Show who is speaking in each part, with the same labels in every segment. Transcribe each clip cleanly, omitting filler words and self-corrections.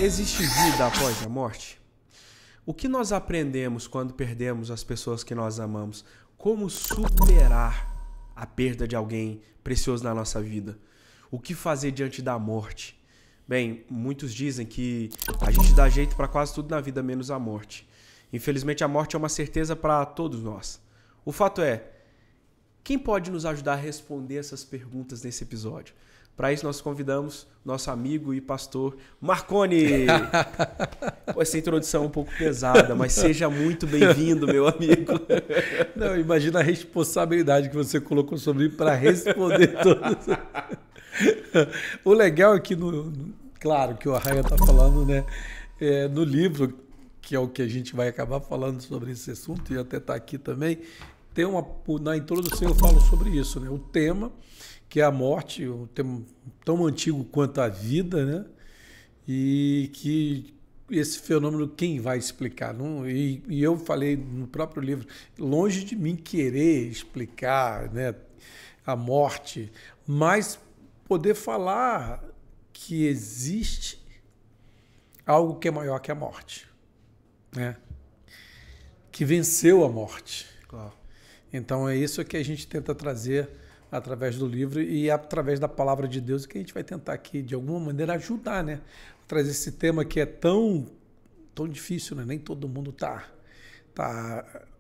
Speaker 1: Existe vida após a morte? O que nós aprendemos quando perdemos as pessoas que nós amamos? Como superar a perda de alguém precioso na nossa vida? O que fazer diante da morte? Bem, muitos dizem que a gente dá jeito para quase tudo na vida, menos a morte. Infelizmente, a morte é uma certeza para todos nós. O fato é, quem pode nos ajudar a responder essas perguntas nesse episódio? Para isso, nós convidamos nosso amigo e pastor Marconi. Essa introdução é um pouco pesada, mas seja muito bem-vindo, meu amigo.
Speaker 2: Não, imagina a responsabilidade que você colocou sobre mim para responder todos. O legal é que, claro, que o Arraia está falando, né? No livro, que é o que a gente vai acabar falando sobre esse assunto, e até está aqui também, na introdução eu falo sobre isso, né? O tema, que é a morte, um tema tão antigo quanto a vida, né? E que esse fenômeno, quem vai explicar? Não, e eu falei no próprio livro, longe de mim querer explicar, né, a morte, mas poder falar que existe algo que é maior que a morte, né? Que venceu a morte.
Speaker 1: Claro.
Speaker 2: Então é isso que a gente tenta trazer através do livro e através da palavra de Deus, que a gente vai tentar aqui, de alguma maneira, ajudar, né? Trazer esse tema que é tão difícil, né? Nem todo mundo tá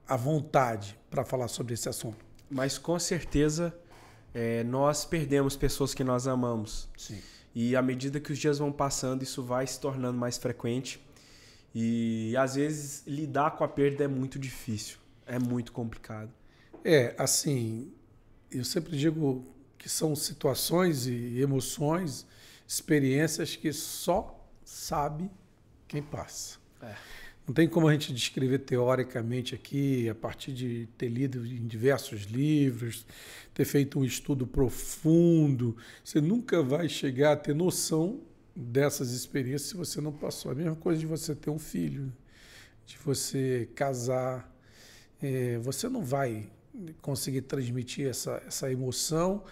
Speaker 2: à vontade para falar sobre esse assunto.
Speaker 1: Mas, com certeza, nós perdemos pessoas que nós amamos.
Speaker 2: Sim.
Speaker 1: E, à medida que os dias vão passando, isso vai se tornando mais frequente. E, às vezes, lidar com a perda é muito difícil. É muito complicado.
Speaker 2: Assim... Eu sempre digo que são situações e emoções, experiências que só sabe quem passa. Não tem como a gente descrever teoricamente aqui, a partir de ter lido em diversos livros, ter feito um estudo profundo. Você nunca vai chegar a ter noção dessas experiências se você não passou. A mesma coisa de você ter um filho, de você casar. Você não vai conseguir transmitir essa emoção,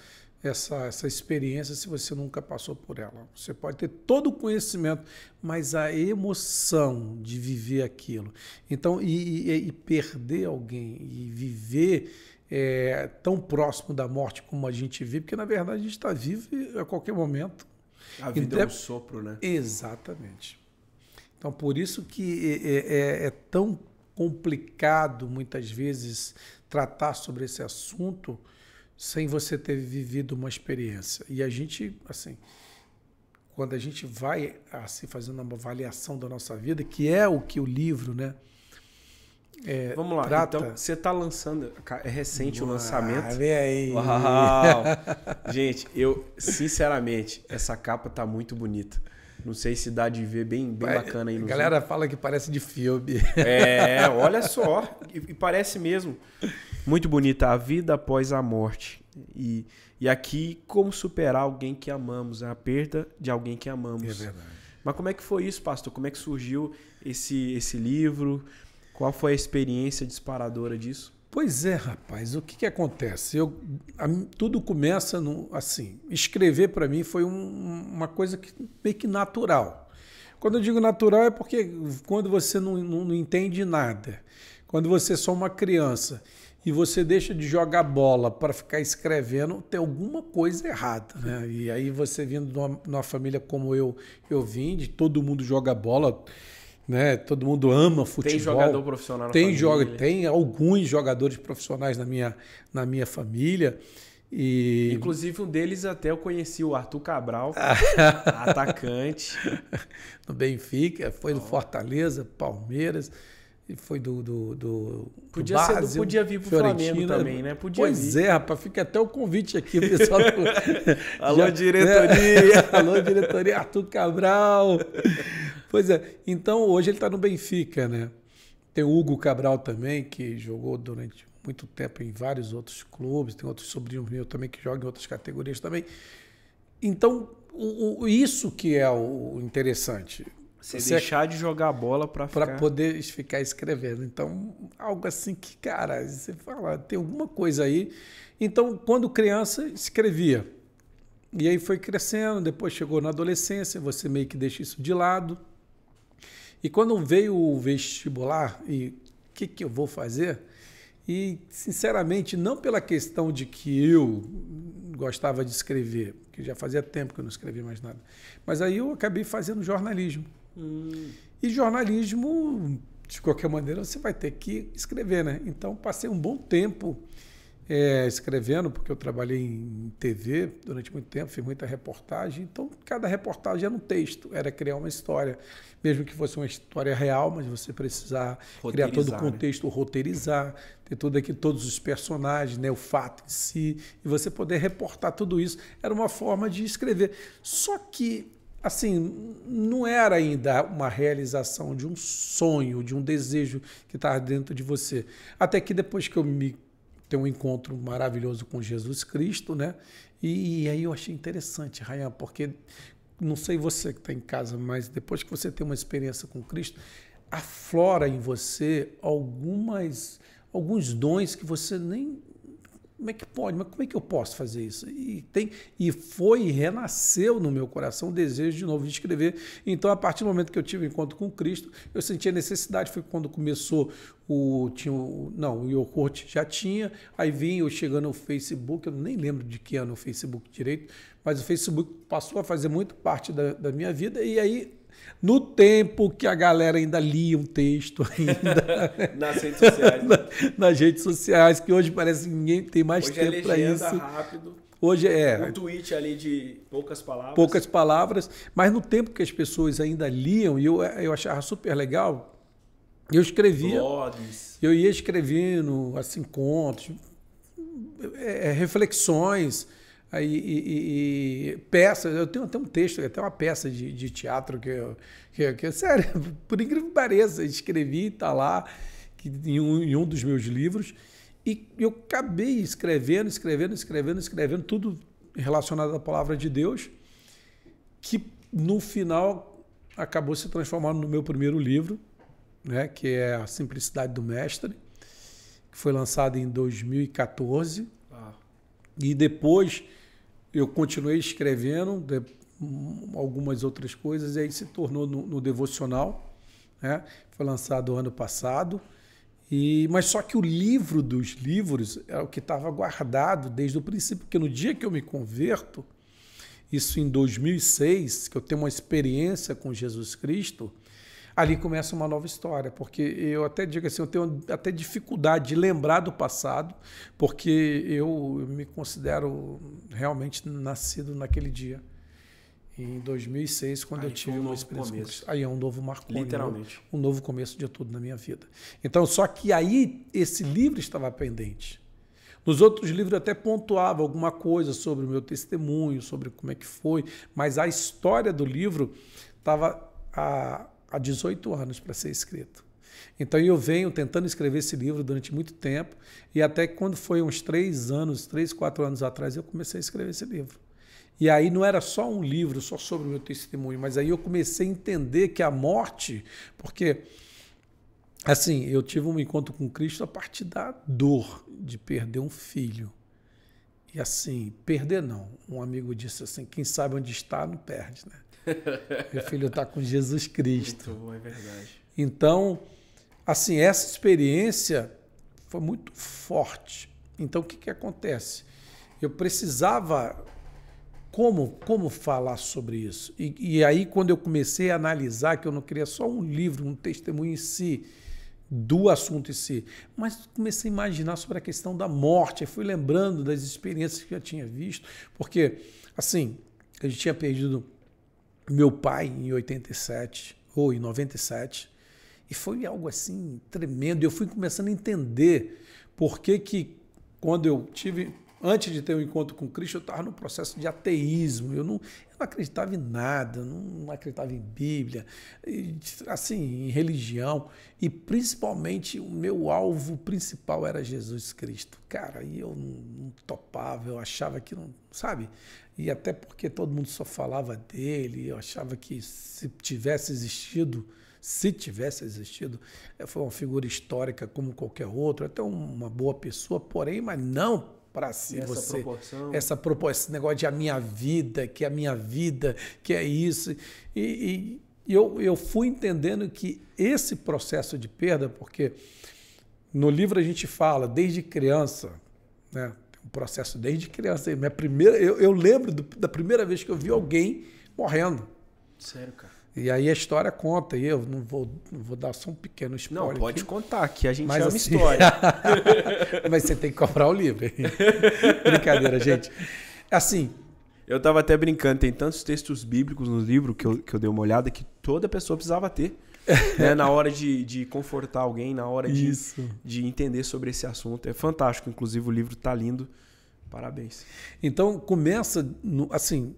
Speaker 2: essa experiência, se você nunca passou por ela. Você pode ter todo o conhecimento, mas a emoção de viver aquilo. Então, e perder alguém, e viver tão próximo da morte como a gente vive, porque, na verdade, a gente está vivo a qualquer momento.
Speaker 1: A vida é um sopro, né?
Speaker 2: Exatamente. Então, por isso que é tão complicado, muitas vezes, tratar sobre esse assunto sem você ter vivido uma experiência. E a gente, assim, quando a gente vai assim, fazendo uma avaliação da nossa vida, que é o que o livro, né?
Speaker 1: Vamos lá,
Speaker 2: trata.
Speaker 1: Então você está lançando, é recente o lançamento.
Speaker 2: Vem aí.
Speaker 1: Uau! Gente, sinceramente, essa capa tá muito bonita. Não sei se dá de ver bem bacana aí no
Speaker 2: A galera fala que parece de filme.
Speaker 1: Olha só. E parece mesmo. Muito bonita. A vida após a morte. E aqui, como superar alguém que amamos. A perda de alguém que amamos.
Speaker 2: É verdade.
Speaker 1: Mas como é que foi isso, pastor? Como é que surgiu esse livro? Qual foi a experiência disparadora disso?
Speaker 2: Pois é, rapaz. O que acontece? Tudo começa assim. Escrever para mim foi uma coisa meio que natural. Quando eu digo natural é porque quando você não entende nada, quando você é só uma criança e você deixa de jogar bola para ficar escrevendo, tem alguma coisa errada, né? E aí você vindo de uma família como eu vim, de todo mundo joga bola, né? Todo mundo ama futebol.
Speaker 1: Tem jogador profissional na família?
Speaker 2: Tem alguns jogadores profissionais na minha família. E...
Speaker 1: Inclusive um deles até eu conheci, o Arthur Cabral, atacante.
Speaker 2: No Benfica, foi do Fortaleza, Palmeiras, e foi do Basel,
Speaker 1: podia vir pro
Speaker 2: Fiorentina.
Speaker 1: Flamengo também, né?
Speaker 2: Pois é, rapaz, fica até o convite aqui, pessoal.
Speaker 1: Alô, diretoria!
Speaker 2: Alô, diretoria, Arthur Cabral. Pois é, então hoje ele está no Benfica, né? Tem o Hugo Cabral também, que jogou durante muito tempo em vários outros clubes, tem outros sobrinhos meus também que jogam em outras categorias também. Então, isso que é o interessante.
Speaker 1: Você deixar de jogar bola para
Speaker 2: poder ficar escrevendo. Então, algo assim que, cara, você fala, tem alguma coisa aí. Então, quando criança, escrevia. E aí foi crescendo, depois chegou na adolescência, você meio que deixa isso de lado, E quando veio o vestibular, e o que eu vou fazer? E, sinceramente, não pela questão de que eu gostava de escrever, que já fazia tempo que eu não escrevia mais nada, mas aí eu acabei fazendo jornalismo. E jornalismo, de qualquer maneira, você vai ter que escrever, né? Então, passei um bom tempo escrevendo, porque eu trabalhei em TV durante muito tempo, fiz muita reportagem. Então, cada reportagem era um texto, era criar uma história. Mesmo que fosse uma história real, mas você precisar criar todo o contexto, né? Roteirizar, ter tudo aqui, todos os personagens, né? O fato em si, e você poder reportar tudo isso. Era uma forma de escrever. Só que, assim, não era ainda uma realização de um sonho, de um desejo que estava dentro de você. Até que depois que eu tenho um encontro maravilhoso com Jesus Cristo, né? E aí eu achei interessante, Rayan, porque não sei você que está em casa, mas depois que você tem uma experiência com Cristo, aflora em você alguns dons que você nem... Como é que pode? Mas como é que eu posso fazer isso? E renasceu no meu coração o desejo de novo de escrever. Então, a partir do momento que eu tive um encontro com Cristo, eu senti a necessidade. Foi quando começou o Orkut já tinha, aí vim eu chegando no Facebook, eu nem lembro de que ano o Facebook direito, mas o Facebook passou a fazer muito parte da minha vida, e aí, no tempo que a galera ainda lia um texto ainda
Speaker 1: nas redes sociais, né?
Speaker 2: nas redes sociais, que hoje parece que ninguém tem mais tempo para isso.
Speaker 1: Rápido.
Speaker 2: Hoje
Speaker 1: um tweet ali de poucas palavras.
Speaker 2: Poucas palavras, mas no tempo que as pessoas ainda liam, e eu achava super legal, eu escrevia, blogs. Eu ia escrevendo assim, contos, reflexões, peças. Eu tenho até um texto, até uma peça de teatro que sério, por incrível que pareça, escrevi, está lá em um dos meus livros, e eu acabei escrevendo, tudo relacionado à palavra de Deus, que no final acabou se transformando no meu primeiro livro, né, que é A Simplicidade do Mestre, que foi lançado em 2014. E depois eu continuei escrevendo algumas outras coisas, e aí se tornou no devocional, né? Foi lançado ano passado. Mas só que o livro dos livros é o que estava guardado desde o princípio, porque no dia que eu me converto, isso em 2006, que eu tenho uma experiência com Jesus Cristo, ali começa uma nova história, porque eu até digo assim, eu tenho até dificuldade de lembrar do passado, porque eu me considero realmente nascido naquele dia, em 2006, quando eu tive uma experiência. Aí é um novo marco, literalmente. Um novo começo de tudo na minha vida. Então, só que aí esse livro estava pendente. Nos outros livros eu até pontuava alguma coisa sobre o meu testemunho, sobre como é que foi, mas a história do livro estava há 18 anos para ser escrito. Então eu venho tentando escrever esse livro durante muito tempo, e até que quando foi uns 3, 4 anos atrás, eu comecei a escrever esse livro. E aí não era só um livro, só sobre o meu testemunho, mas aí eu comecei a entender que a morte, porque assim, eu tive um encontro com Cristo a partir da dor de perder um filho. E assim, perder não. Um amigo disse assim, quem sabe onde está, não perde, né? Meu filho está com Jesus Cristo.
Speaker 1: Muito bom, é verdade.
Speaker 2: Então, assim, essa experiência foi muito forte. Então, o que acontece? Eu precisava... Como falar sobre isso? E aí, quando eu comecei a analisar, que eu não queria só um livro, um testemunho em si, do assunto em si, mas comecei a imaginar sobre a questão da morte. Eu fui lembrando das experiências que eu tinha visto, porque, assim, eu tinha perdido meu pai em 87 ou em 97, e foi algo assim tremendo. Eu fui começando a entender por que quando eu tive, antes de ter um encontro com Cristo, eu estava no processo de ateísmo. Eu não acreditava em nada, não acreditava em Bíblia, assim, em religião, e principalmente o meu alvo principal era Jesus Cristo. Cara, e eu não topava, eu achava que não, sabe? E até porque todo mundo só falava dele, eu achava que se tivesse existido, foi uma figura histórica como qualquer outro, até uma boa pessoa, porém, mas não para si você. Essa proporção, esse negócio de a minha vida, que é isso. E E eu fui entendendo que esse processo de perda, porque no livro a gente fala desde criança, né? Um processo desde criança. Eu lembro da primeira vez que eu vi alguém morrendo.
Speaker 1: Sério, cara?
Speaker 2: E aí a história conta, e eu não vou dar só um pequeno spoiler.
Speaker 1: Não, pode
Speaker 2: aqui,
Speaker 1: contar, que a gente
Speaker 2: mas
Speaker 1: ama
Speaker 2: assim,
Speaker 1: história.
Speaker 2: Mas você tem que comprar o livro. Brincadeira, gente. Assim...
Speaker 1: Eu tava até brincando, tem tantos textos bíblicos no livro que eu dei uma olhada que toda pessoa precisava ter. Né? Na hora de confortar alguém, na hora de entender sobre esse assunto. É fantástico, inclusive o livro tá lindo. Parabéns.
Speaker 2: Então começa, assim...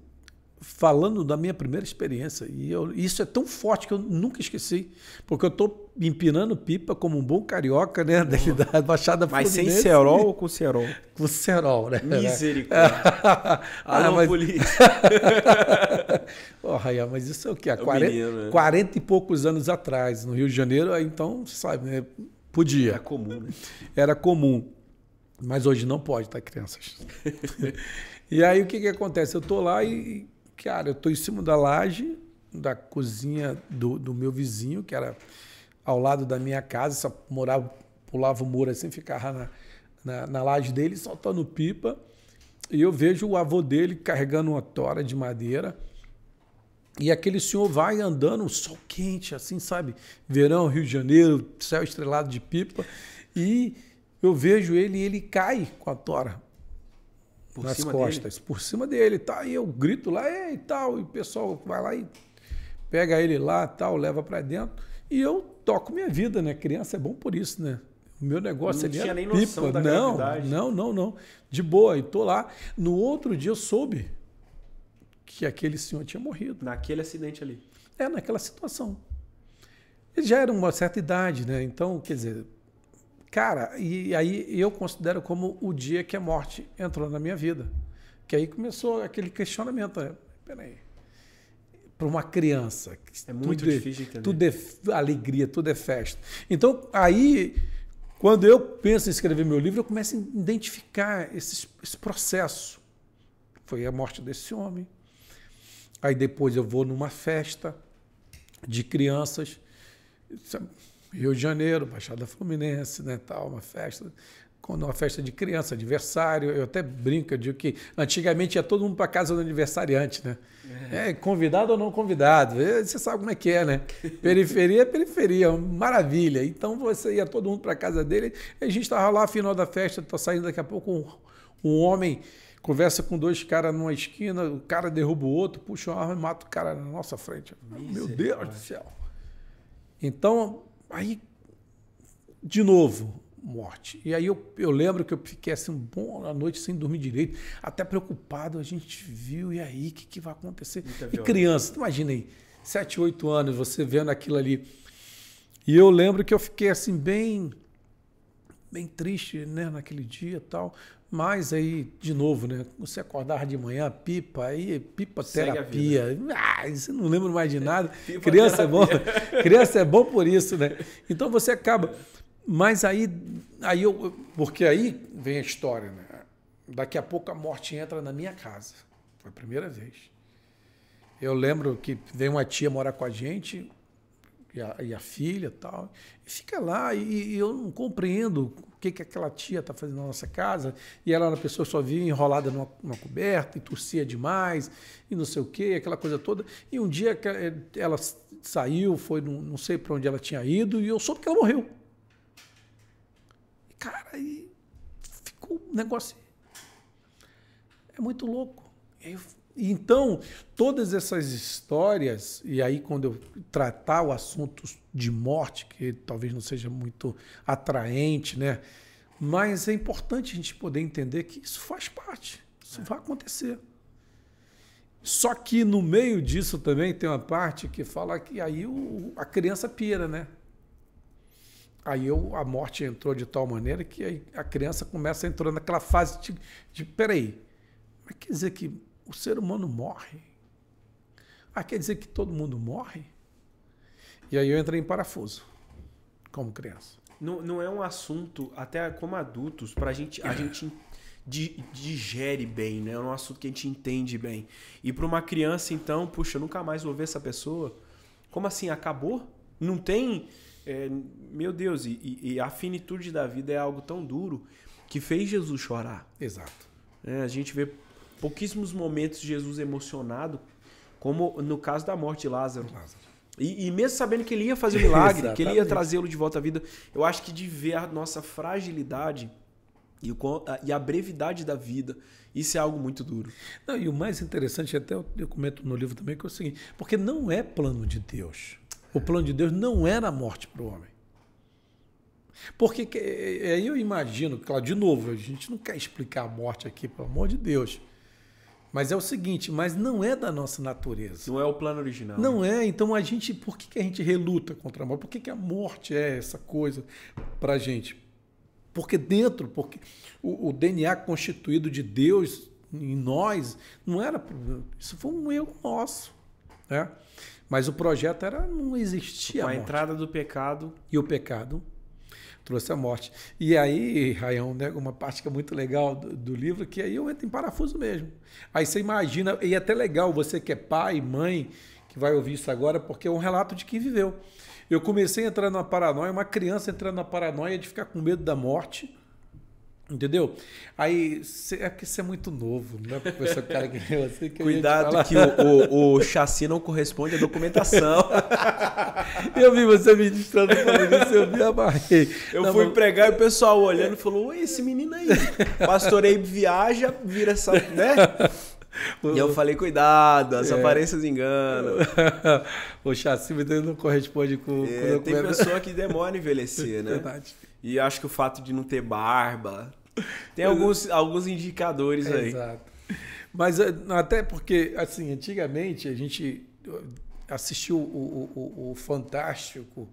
Speaker 2: falando da minha primeira experiência. E isso é tão forte que eu nunca esqueci. Porque eu estou empinando pipa como um bom carioca, né? Da Baixada Fluminense.
Speaker 1: Mas sem cerol ou com cerol?
Speaker 2: Com cerol, né?
Speaker 1: Misericórdia. Alô, polícia.
Speaker 2: Raia, mas isso é o quê? 40 e poucos anos atrás, no Rio de Janeiro, aí então, você sabe, né? Podia.
Speaker 1: Era comum, né?
Speaker 2: Era comum. Mas hoje não pode, tá, crianças? E aí o que acontece? Eu tô lá e, cara, eu tô em cima da laje da cozinha do meu vizinho, que era ao lado da minha casa, só pulava o muro assim, ficava na laje dele, soltando pipa. E eu vejo o avô dele carregando uma tora de madeira. E aquele senhor vai andando, sol quente, assim, sabe? Verão, Rio de Janeiro, céu estrelado de pipa. E eu vejo ele e ele cai com a tora nas costas, dele? Por cima dele, tá? E eu grito lá, e tal, e o pessoal vai lá e pega ele lá, tal, leva para dentro, e eu toco minha vida, né? Criança é bom por isso, né? O meu negócio
Speaker 1: não tinha nem
Speaker 2: pipa.
Speaker 1: Noção da gravidade.
Speaker 2: Não. De boa, e tô lá. No outro dia eu soube que aquele senhor tinha morrido.
Speaker 1: Naquele acidente ali.
Speaker 2: Naquela situação. Ele já era uma certa idade, né? Então, quer dizer, cara, e aí eu considero como o dia que a morte entrou na minha vida. Que aí começou aquele questionamento. Peraí, para uma criança...
Speaker 1: É muito difícil de entender.
Speaker 2: Tudo é alegria, tudo é festa. Então, aí, quando eu penso em escrever meu livro, eu começo a identificar esse processo. Foi a morte desse homem. Aí depois eu vou numa festa de crianças... Rio de Janeiro, Baixada Fluminense, né, tal, uma festa de criança, aniversário. Eu até brinco, eu digo que antigamente ia todo mundo para casa do aniversariante, né? Convidado ou não convidado, você sabe como é que é, né? Periferia é periferia, maravilha. Então você ia todo mundo para casa dele, e a gente estava lá, final da festa, tô saindo daqui a pouco, um homem conversa com dois caras numa esquina, o cara derruba o outro, puxa uma arma e mata o cara na nossa frente. Meu Deus do céu. Então, aí, de novo, morte. E aí eu lembro que eu fiquei assim, boa noite sem dormir direito, até preocupado, a gente viu, e aí, o que vai acontecer? E criança, imagina aí, 7, 8 anos, você vendo aquilo ali. E eu lembro que eu fiquei assim, bem triste, né, naquele dia e tal. Mas aí, de novo, né? Você acordar de manhã, pipa terapia. Você não lembra mais de nada. Criança é bom. Criança é bom por isso, né? Então você acaba. Mas porque aí vem a história, né? Daqui a pouco a morte entra na minha casa. Foi a primeira vez. Eu lembro que veio uma tia morar com a gente, e a filha e tal, e fica lá, e eu não compreendo o que aquela tia está fazendo na nossa casa, e ela era uma pessoa que só via enrolada numa coberta, e tossia demais, e não sei o quê, aquela coisa toda. E um dia ela saiu, foi, não sei para onde ela tinha ido, e eu soube que ela morreu. E, cara, aí ficou um negócio... É muito louco. Então, todas essas histórias, e aí quando eu tratar o assunto de morte, que talvez não seja muito atraente, né? Mas é importante a gente poder entender que isso faz parte, isso vai acontecer. Só que no meio disso também tem uma parte que fala que aí a criança pira, né? Aí a morte entrou de tal maneira que aí a criança começa a entrar naquela fase de peraí, mas quer dizer que o ser humano morre? Quer dizer que todo mundo morre? E aí eu entrei em parafuso, como criança.
Speaker 1: Não é um assunto, até como adultos, a gente digere bem, né? É um assunto que a gente entende bem. E para uma criança, então, puxa, eu nunca mais vou ver essa pessoa. Como assim? Acabou? Não tem... meu Deus, e a finitude da vida é algo tão duro que fez Jesus chorar.
Speaker 2: Exato.
Speaker 1: A gente vê pouquíssimos momentos de Jesus emocionado, como no caso da morte de Lázaro. E mesmo sabendo que ele ia fazer o milagre, que ele ia trazê-lo de volta à vida, eu acho que de ver a nossa fragilidade e a brevidade da vida, isso é algo muito duro.
Speaker 2: Não, e o mais interessante, até eu comento no livro também, que é o seguinte, porque não é plano de Deus. O plano de Deus não era a morte para o homem. Porque aí eu imagino, claro, de novo, a gente não quer explicar a morte aqui, pelo amor de Deus. Mas é o seguinte, mas não é da nossa natureza.
Speaker 1: Não é o plano original.
Speaker 2: Não é, então por que a gente reluta contra a morte? Por que a morte é essa coisa para a gente? Porque o DNA constituído de Deus em nós, não era, isso foi um erro nosso, né? Mas o projeto não existia.
Speaker 1: Com a entrada do pecado.
Speaker 2: E o pecado trouxe a morte. E aí, Raião, né, uma parte que é muito legal do livro, que aí eu entro em parafuso mesmo. Aí você imagina, e é até legal, você que é pai, mãe, que vai ouvir isso agora, porque é um relato de quem viveu. Eu comecei a entrar na paranoia, uma criança entrando na paranoia de ficar com medo da morte, entendeu? Aí, é porque você é muito novo, não é porque você é o cara que você que
Speaker 1: cuidado que o chassi não corresponde à documentação.
Speaker 2: Eu vi você ministrando falando isso, eu me amarrei.
Speaker 1: Eu fui pregar e o pessoal olhando e falou, oi, esse menino aí, pastorei viaja, vira essa, né? E eu falei, cuidado, as aparências enganam.
Speaker 2: O chassi não corresponde com...
Speaker 1: Tem pessoa que demora a envelhecer, né?
Speaker 2: Verdade.
Speaker 1: E acho que o fato de não ter barba... Tem alguns indicadores aí.
Speaker 2: Exato. Mas até porque, assim, antigamente a gente assistiu o Fantástico,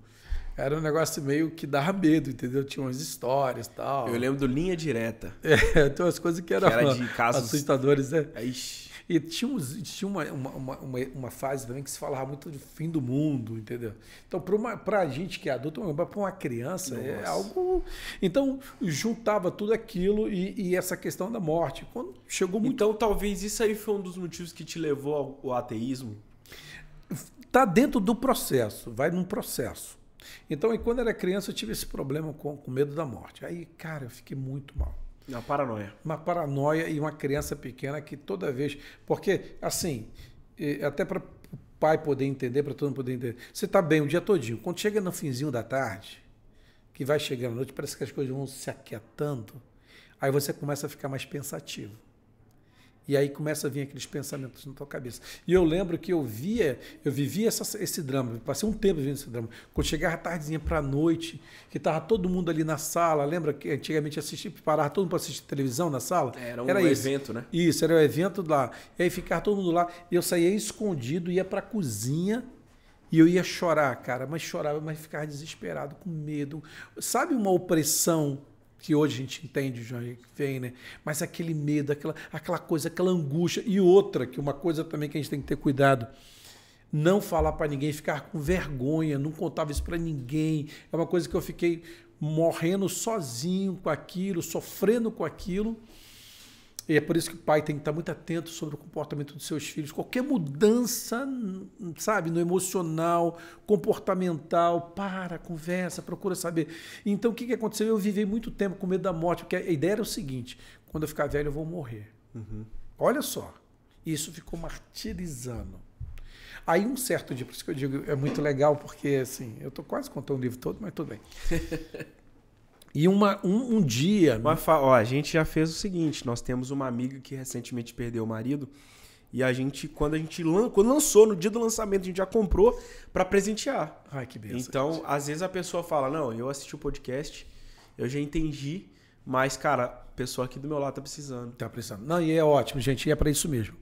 Speaker 2: era um negócio meio que dava medo, entendeu? Tinha umas histórias e tal.
Speaker 1: Eu lembro do Linha Direta.
Speaker 2: Tem umas coisas que eram
Speaker 1: de casos
Speaker 2: assustadores, né?
Speaker 1: Ixi.
Speaker 2: E tinha uma fase também que se falava muito do fim do mundo, entendeu? Então, para a gente que é adulto, para uma criança, é algo... Então, juntava tudo aquilo e essa questão da morte. Quando chegou muito...
Speaker 1: Então, talvez isso aí foi um dos motivos que te levou ao ateísmo?
Speaker 2: Está dentro do processo, vai num processo. Então, quando eu era criança, eu tive esse problema com medo da morte. Aí, cara, eu fiquei muito mal.
Speaker 1: Uma paranoia.
Speaker 2: Uma paranoia e uma criança pequena que toda vez... Porque, assim, até para o pai poder entender, para todo mundo poder entender. Você está bem o dia todinho. Quando chega no finzinho da tarde, que vai chegando à noite, parece que as coisas vão se aquietando. Aí você começa a ficar mais pensativo. E aí começa a vir aqueles pensamentos na tua cabeça. E eu lembro que eu vivia esse drama, passei um tempo vivendo esse drama. Quando chegava a tardezinha para a noite, que estava todo mundo ali na sala, lembra que antigamente parava todo mundo para assistir televisão na sala?
Speaker 1: Era um evento, né?
Speaker 2: Isso, era um evento lá. E aí ficava todo mundo lá, e eu saía escondido, ia para a cozinha, e eu ia chorar, cara, mas chorava, mas ficava desesperado, com medo. Sabe uma opressão que hoje a gente entende, João, que vem, né? Mas aquele medo, aquela coisa, aquela angústia. E outra, que uma coisa também que a gente tem que ter cuidado, não falar para ninguém, ficar com vergonha, não contava isso para ninguém. É uma coisa que eu fiquei morrendo sozinho com aquilo, sofrendo com aquilo. E é por isso que o pai tem que estar muito atento sobre o comportamento dos seus filhos. Qualquer mudança, sabe, no emocional, comportamental, conversa, procura saber. Então, o que aconteceu? Eu vivi muito tempo com medo da morte, porque a ideia era o seguinte, quando eu ficar velho eu vou morrer. Uhum. Olha só, isso ficou martirizando. Aí um certo dia, por isso que eu digo, é muito legal, porque assim, eu estou quase contando o livro todo, mas tudo bem. E um dia...
Speaker 1: Mas, a gente já fez o seguinte, nós temos uma amiga que recentemente perdeu o marido, e quando lançou, no dia do lançamento, a gente já comprou para presentear.
Speaker 2: Ai, que beleza.
Speaker 1: Então, às vezes a pessoa fala, não, eu assisti o podcast, eu já entendi, mas, cara, a pessoa aqui do meu lado tá precisando.
Speaker 2: Tá precisando. Não, e é ótimo, gente, e é para isso mesmo.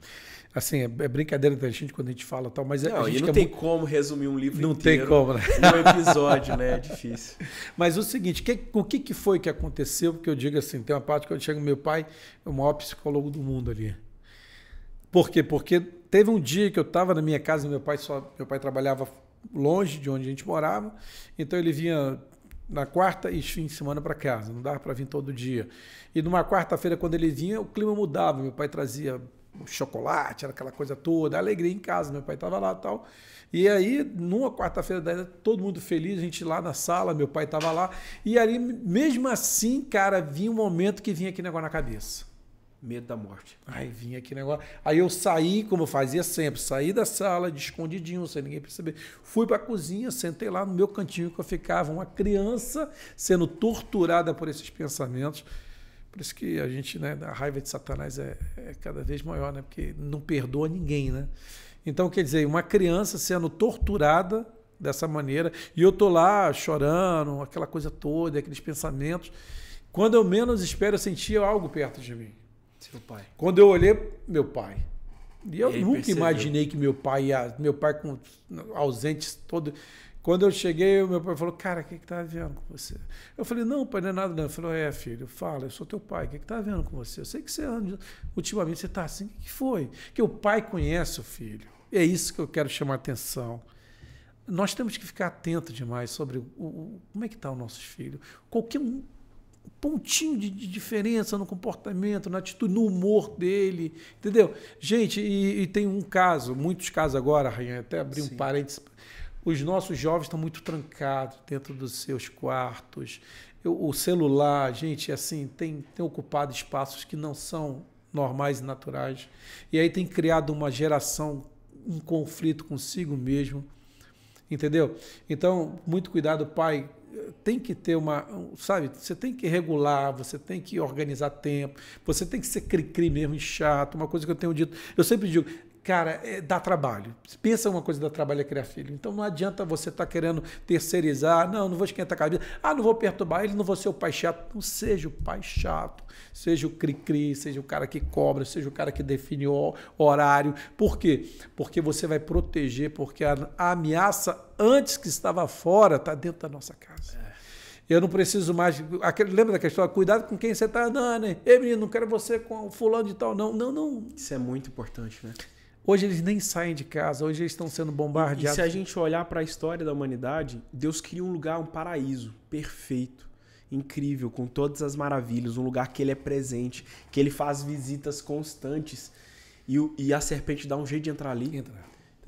Speaker 2: Assim, é brincadeira da gente quando a gente fala tal, mas
Speaker 1: não,
Speaker 2: a gente
Speaker 1: não tem como resumir um livro
Speaker 2: não
Speaker 1: inteiro.
Speaker 2: Não tem como, né?
Speaker 1: Um episódio, né? É difícil.
Speaker 2: Mas o seguinte, o que foi que aconteceu? Porque eu digo assim, tem uma parte que eu chego, meu pai é o maior psicólogo do mundo ali. Por quê? Porque teve um dia que eu estava na minha casa, meu pai trabalhava longe de onde a gente morava, então ele vinha na quarta e fim de semana para casa, não dava para vir todo dia. E numa quarta-feira, quando ele vinha, o clima mudava, meu pai trazia chocolate, era aquela coisa toda, alegria em casa, meu pai estava lá e tal. E aí, numa quarta-feira, todo mundo feliz, a gente lá na sala, meu pai estava lá. E aí, mesmo assim, cara, vinha um momento que vinha aquele negócio na cabeça.
Speaker 1: Medo da morte.
Speaker 2: Aí vinha aquele negócio. Aí eu saí, como eu fazia sempre, saí da sala de escondidinho, sem ninguém perceber. Fui para a cozinha, sentei lá no meu cantinho que eu ficava, uma criança sendo torturada por esses pensamentos. Por isso que a gente, né, a raiva de Satanás é cada vez maior, né? Porque não perdoa ninguém, né? Então, quer dizer, uma criança sendo torturada dessa maneira, e eu tô lá chorando, aquela coisa toda, aqueles pensamentos. Quando eu menos espero, eu sentia algo perto de mim.
Speaker 1: Seu pai.
Speaker 2: Quando eu olhei, meu pai. E eu nunca
Speaker 1: percebeu.
Speaker 2: imaginei que meu pai com ausentes todo. Quando eu cheguei, meu pai falou, cara, o que tá vendo com você? Eu falei, não, pai, não é nada não. Ele falou, filho, fala, eu sou teu pai, o que tá vendo com você? Eu sei que você ultimamente você tá assim, o que foi? Que o pai conhece o filho. É isso que eu quero chamar a atenção. Nós temos que ficar atentos demais sobre como é que tá os nossos filhos. Qualquer pontinho de diferença no comportamento, na atitude, no humor dele, entendeu? Gente, e tem um caso, muitos casos agora, Rainha, até abrir um parênteses, os nossos jovens estão muito trancados dentro dos seus quartos, o celular, gente, assim, tem ocupado espaços que não são normais e naturais, e aí tem criado uma geração em conflito consigo mesmo, entendeu? Então, muito cuidado, pai, tem que ter sabe, você tem que regular, você tem que organizar tempo, você tem que ser cri-cri mesmo e chato, uma coisa que eu tenho dito, eu sempre digo, cara, dá trabalho, pensa uma coisa, dá trabalho é criar filho, então não adianta você estar querendo terceirizar, não vou esquentar a cabeça, não vou perturbar ele, não vou ser o pai chato, não seja o pai chato, seja o cri-cri, seja o cara que cobra, seja o cara que define o horário, por quê? Porque você vai proteger, porque a ameaça antes que estava fora está dentro da nossa casa. Eu não preciso mais... Lembra daquela história? Cuidado com quem você está andando, hein? Ei, menino, não quero você com fulano de tal, não. Não.
Speaker 1: Isso é muito importante, né?
Speaker 2: Hoje eles nem saem de casa, hoje eles estão sendo bombardeados.
Speaker 1: E se a gente olhar para a história da humanidade, Deus cria um lugar, um paraíso perfeito, incrível, com todas as maravilhas, um lugar que ele é presente, que ele faz visitas constantes e a serpente dá um jeito de entrar ali. Então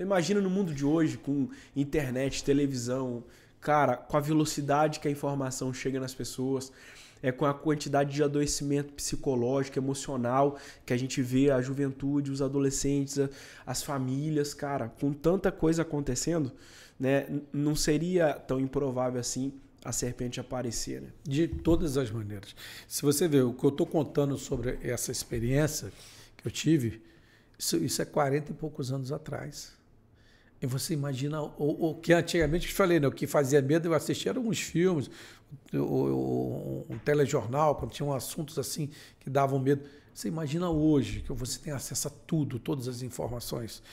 Speaker 1: imagina no mundo de hoje, com internet, televisão, cara, com a velocidade que a informação chega nas pessoas, com a quantidade de adoecimento psicológico, emocional que a gente vê, a juventude, os adolescentes, as famílias, cara, com tanta coisa acontecendo, né, não seria tão improvável assim a serpente aparecer, né?
Speaker 2: De todas as maneiras. Se você ver o que eu estou contando sobre essa experiência que eu tive, isso é 40 e poucos anos atrás. E você imagina o que antigamente eu falei, né? O que fazia medo eu assistia eram alguns filmes, um telejornal, quando tinham assuntos assim que davam medo. Você imagina hoje que você tem acesso a tudo, todas as informações.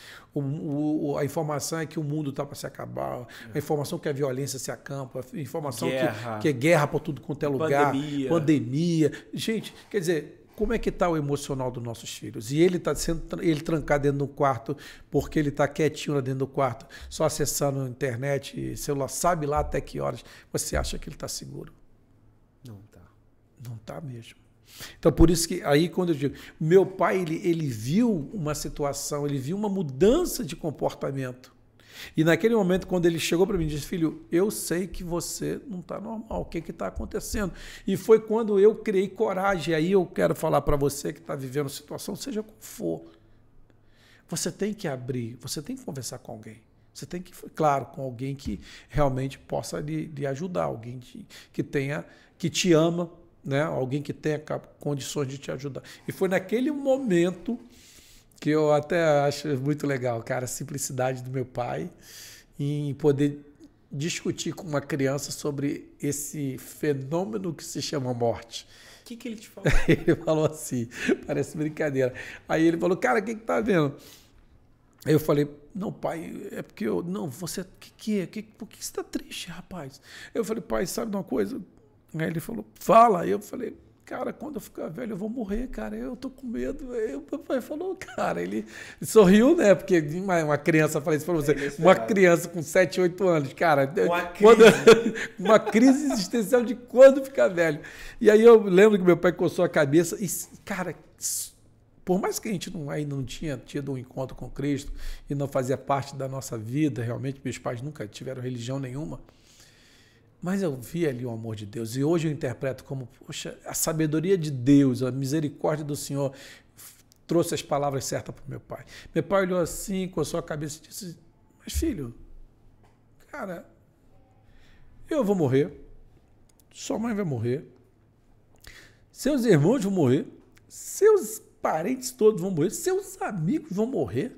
Speaker 2: A informação é que o mundo está para se acabar, a informação que a violência se acampa, a informação que é guerra por tudo quanto é lugar, pandemia. Gente, quer dizer, como é que está o emocional dos nossos filhos? E ele está ele trancado dentro do quarto, porque ele está quietinho lá dentro do quarto, só acessando a internet, celular, sabe lá até que horas. Você acha que ele está seguro?
Speaker 1: Não está.
Speaker 2: Não está mesmo. Então, por isso que aí, quando eu digo, meu pai, ele viu uma situação, ele viu uma mudança de comportamento. E naquele momento, quando ele chegou para mim e disse, filho, eu sei que você não está normal, o que está acontecendo? E foi quando eu criei coragem. Aí eu quero falar para você que está vivendo a situação, seja qual for. Você tem que abrir, você tem que conversar com alguém. Você tem que, claro, com alguém que realmente possa lhe ajudar, alguém que te ama, né? Alguém que tenha condições de te ajudar. E foi naquele momento que eu até acho muito legal, cara, a simplicidade do meu pai em poder discutir com uma criança sobre esse fenômeno que se chama morte.
Speaker 1: O que ele te falou?
Speaker 2: Ele falou assim, parece brincadeira. Aí ele falou, cara, o que tá vendo? Aí eu falei, não, pai, é porque eu... Não, você... Por que você está triste, rapaz? Eu falei, pai, sabe de uma coisa? Aí ele falou, fala. Aí eu falei, cara, quando eu ficar velho eu vou morrer, cara, eu tô com medo. Aí o papai falou, cara, ele sorriu, né? Porque uma criança, falei isso pra você, uma criança com 7, 8 anos, cara, uma crise existencial de quando ficar velho. E aí eu lembro que meu pai coçou a cabeça e, cara, Por mais que a gente ainda não tinha tido um encontro com Cristo e não fazia parte da nossa vida, realmente, meus pais nunca tiveram religião nenhuma, mas eu vi ali o amor de Deus. E hoje eu interpreto como, poxa, a sabedoria de Deus, a misericórdia do Senhor trouxe as palavras certas para o meu pai. Meu pai olhou assim, coçou a cabeça e disse, mas filho, cara, eu vou morrer, sua mãe vai morrer, seus irmãos vão morrer, seus parentes todos vão morrer, seus amigos vão morrer.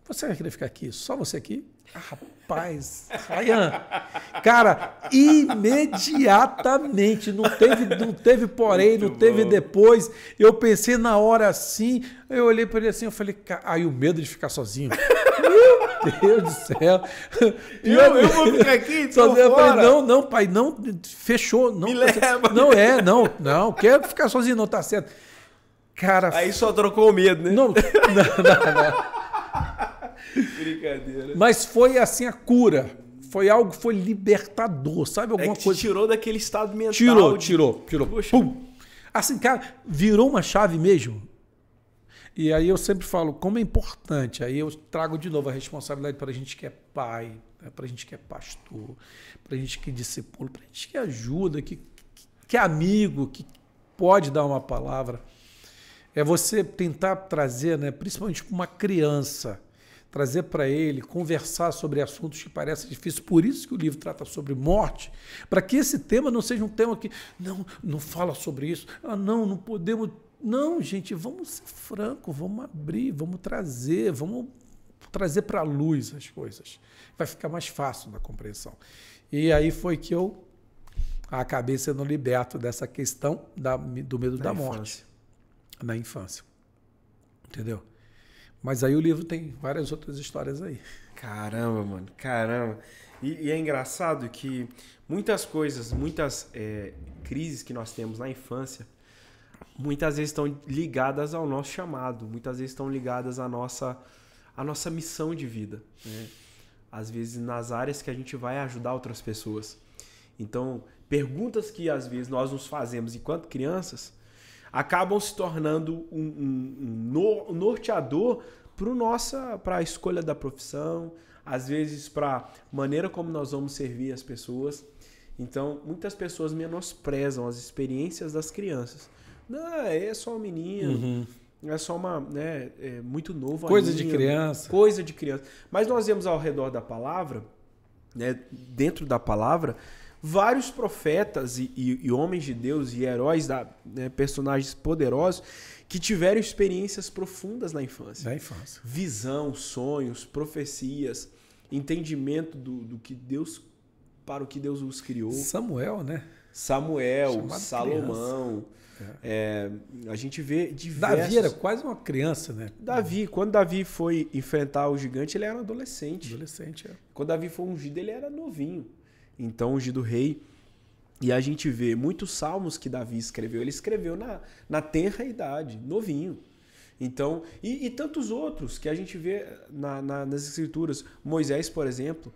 Speaker 2: Você vai querer ficar aqui? Só você aqui? Ah, rapaz, Ryan, cara, imediatamente, não teve porém, não teve depois. Eu pensei na hora assim, eu olhei para ele assim, eu falei, aí o medo de ficar sozinho. Meu Deus do céu.
Speaker 1: Eu vou ficar aqui, sozinho.
Speaker 2: Eu falei, não, pai, não, fechou. Não,
Speaker 1: me leva.
Speaker 2: Não, quero ficar sozinho, não, tá certo. Cara,
Speaker 1: aí só trocou o medo, né?
Speaker 2: Não.
Speaker 1: Brincadeira.
Speaker 2: Mas foi assim a cura. Foi libertador, sabe? Alguma coisa.
Speaker 1: Tirou daquele estado mental.
Speaker 2: Tirou. Pum. Assim, cara, virou uma chave mesmo. E aí eu sempre falo como é importante. Aí eu trago de novo a responsabilidade para a gente que é pai, para a gente que é pastor, para a gente que é discípulo, para a gente que ajuda, que é amigo, que pode dar uma palavra. É você tentar trazer, né, principalmente para uma criança, trazer para ele, conversar sobre assuntos que parecem difíceis. Por isso que o livro trata sobre morte, para que esse tema não seja um tema que, não fala sobre isso, não podemos... Não, gente, vamos ser francos, vamos abrir, vamos trazer para a luz as coisas. Vai ficar mais fácil na compreensão. E aí foi que eu acabei sendo liberto dessa questão do medo da morte. Na infância. Entendeu? Mas aí o livro tem várias outras histórias aí.
Speaker 1: Caramba, mano. Caramba. E é engraçado que muitas coisas, muitas crises que nós temos na infância, muitas vezes estão ligadas ao nosso chamado. Muitas vezes estão ligadas à nossa missão de vida. Né? Às vezes nas áreas que a gente vai ajudar outras pessoas. Então, perguntas que às vezes nós nos fazemos enquanto crianças acabam se tornando um norteador para a escolha da profissão, às vezes para a maneira como nós vamos servir as pessoas. Então, muitas pessoas menosprezam as experiências das crianças. Não, é só um menino, é só é muito novo.
Speaker 2: Coisa de criança.
Speaker 1: Coisa de criança. Mas nós vemos ao redor da palavra, né, dentro da palavra, vários profetas e homens de Deus e heróis, personagens poderosos que tiveram experiências profundas na infância. Visão, sonhos, profecias, entendimento do que Deus, para o que Deus os criou.
Speaker 2: Samuel,
Speaker 1: Chamado Salomão. A gente vê diversos...
Speaker 2: Davi era quase uma criança, né?
Speaker 1: Quando Davi foi enfrentar o gigante, ele era um adolescente.
Speaker 2: É.
Speaker 1: Quando Davi foi ungido, ele era novinho. Então, ungido rei. E a gente vê muitos salmos que Davi escreveu. Ele escreveu na tenra idade, novinho. Então, e tantos outros que a gente vê nas escrituras. Moisés, por exemplo,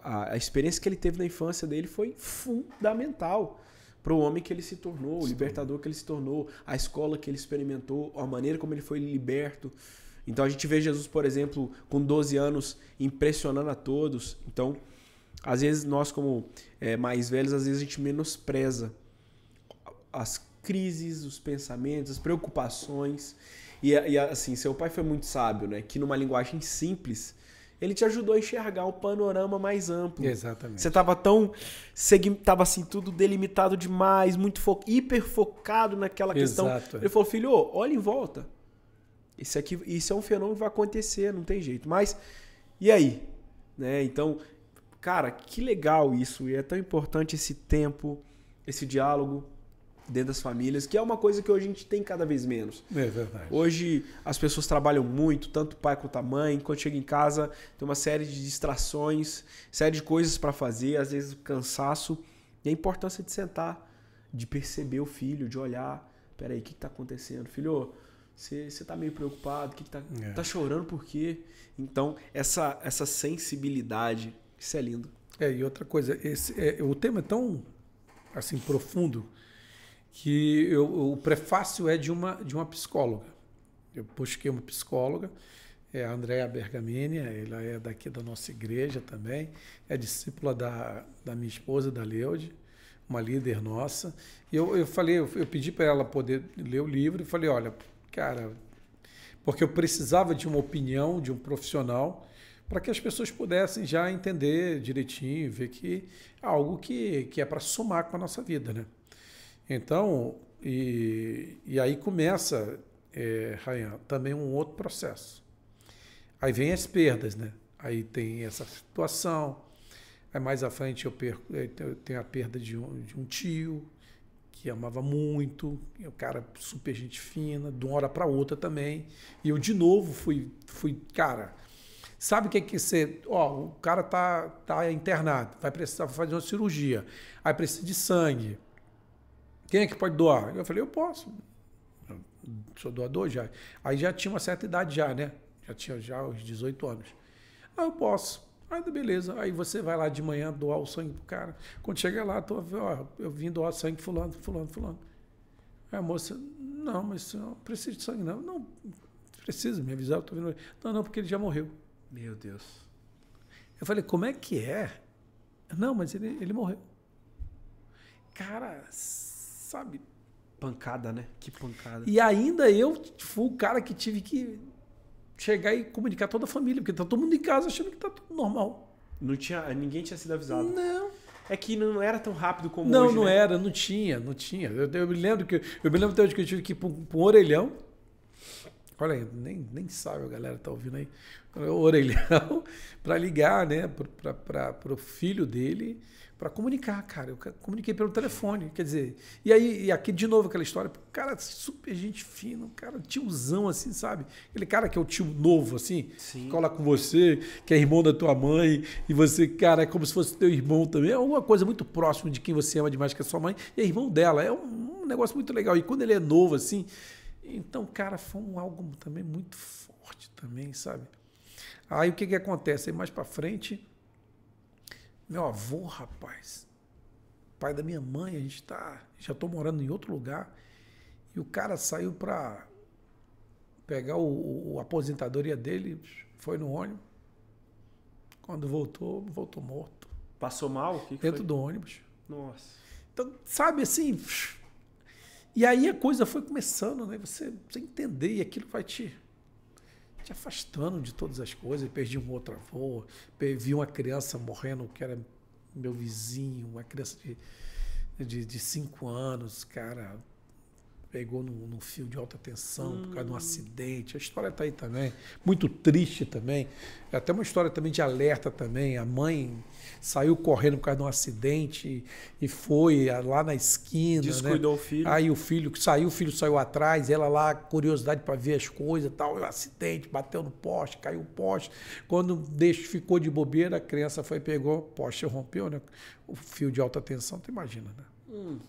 Speaker 1: a experiência que ele teve na infância dele foi fundamental para o homem que ele se tornou, o libertador que ele se tornou, a escola que ele experimentou, a maneira como ele foi liberto. Então a gente vê Jesus, por exemplo, com 12 anos, impressionando a todos. Então, às vezes nós como mais velhos, às vezes a gente menospreza as crises, os pensamentos, as preocupações. E assim, seu pai foi muito sábio, né? Que numa linguagem simples, ele te ajudou a enxergar um panorama mais amplo.
Speaker 2: Exatamente.
Speaker 1: Você estava tava assim, tudo delimitado demais, muito hiper focado naquela questão.
Speaker 2: Exato.
Speaker 1: Ele falou, filho, olha em volta. Isso é um fenômeno que vai acontecer, não tem jeito. Mas, e aí? Né? Então, cara, que legal isso. E é tão importante esse tempo, esse diálogo dentro das famílias, que é uma coisa que hoje a gente tem cada vez menos.
Speaker 2: É verdade.
Speaker 1: Hoje as pessoas trabalham muito, tanto o pai quanto a mãe. Quando chega em casa, tem uma série de distrações, série de coisas para fazer, às vezes cansaço. E a importância de sentar, de perceber o filho, de olhar. Peraí, o que está acontecendo? Filho, você está meio preocupado? Tá chorando por quê? Então, essa sensibilidade, isso é lindo.
Speaker 2: E outra coisa, o tema é tão assim, profundo, que o prefácio é de uma psicóloga. Eu busquei uma psicóloga, é a Andrea Bergamini, ela é daqui da nossa igreja também, é discípula da minha esposa, da Leude, uma líder nossa. E eu pedi para ela poder ler o livro e falei, olha, cara, porque eu precisava de uma opinião de um profissional para que as pessoas pudessem já entender direitinho, ver que é algo que é para somar com a nossa vida, né? Então, e aí começa, Rayan, também um outro processo. Aí vem as perdas, né? Aí tem essa situação. Aí mais à frente eu tenho a perda de um tio que amava muito, o cara super gente fina, de uma hora para outra também. E eu de novo fui cara, sabe o que é que você, o cara tá internado, vai precisar fazer uma cirurgia, aí precisa de sangue. Quem é que pode doar? Eu falei, eu posso. Eu sou doador já. Aí já tinha uma certa idade já, né? Já tinha os 18 anos. Eu posso. Aí, beleza. Aí você vai lá de manhã doar o sangue pro cara. Quando chega lá, eu vim doar sangue fulano. Aí a moça, não, mas eu não preciso de sangue, não. Não, precisa me avisar, eu tô vindo. Não, porque ele já morreu.
Speaker 1: Meu Deus.
Speaker 2: Eu falei, como é que é? Não, mas ele morreu. Cara, sabe?
Speaker 1: Pancada, né? Que pancada.
Speaker 2: E ainda eu fui o cara que tive que chegar e comunicar toda a família, porque tá todo mundo em casa achando que tá tudo normal.
Speaker 1: Ninguém tinha sido avisado.
Speaker 2: Não.
Speaker 1: É que não era tão rápido como
Speaker 2: não,
Speaker 1: hoje,
Speaker 2: não
Speaker 1: né?
Speaker 2: era, não tinha. Eu me lembro até hoje que eu tive que ir para um orelhão. Olha aí, nem sabe, a galera tá ouvindo aí. O orelhão para ligar, né, para o filho dele, para comunicar, cara. Eu comuniquei pelo telefone, quer dizer. E aqui de novo aquela história, cara, super gente fina, cara, tiozão assim, sabe? Aquele cara que é o tio novo assim,
Speaker 1: Sim.
Speaker 2: que cola com você, que é irmão da tua mãe, e você, cara, é como se fosse teu irmão também. É uma coisa muito próxima de quem você ama demais, que é sua mãe, e é irmão dela. É um negócio muito legal. E quando ele é novo assim, então, cara, foi algo também muito forte também, sabe? Aí o que acontece? Aí mais pra frente, meu avô, rapaz, pai da minha mãe, já tô morando em outro lugar, e o cara saiu pra pegar a aposentadoria dele, foi no ônibus, quando voltou morto.
Speaker 1: Passou mal? O que
Speaker 2: Dentro
Speaker 1: foi?
Speaker 2: do ônibus.
Speaker 1: Nossa.
Speaker 2: Então, sabe assim, e aí a coisa foi começando, né? Você entender, e aquilo vai te afastando de todas as coisas. Eu perdi um outro avô, vi uma criança morrendo, que era meu vizinho, uma criança de 5 anos, cara, pegou num fio de alta tensão por causa de um acidente. A história está aí também, muito triste também. É até uma história também de alerta também. A mãe saiu correndo por causa de um acidente e foi lá na esquina.
Speaker 1: Descuidou,
Speaker 2: né?
Speaker 1: o filho.
Speaker 2: Aí o filho saiu atrás, ela lá, curiosidade para ver as coisas, tal, acidente, bateu no poste, caiu o poste. Quando ficou de bobeira, a criança foi, pegou, o poste rompeu, né? O fio de alta tensão, tu imagina, né?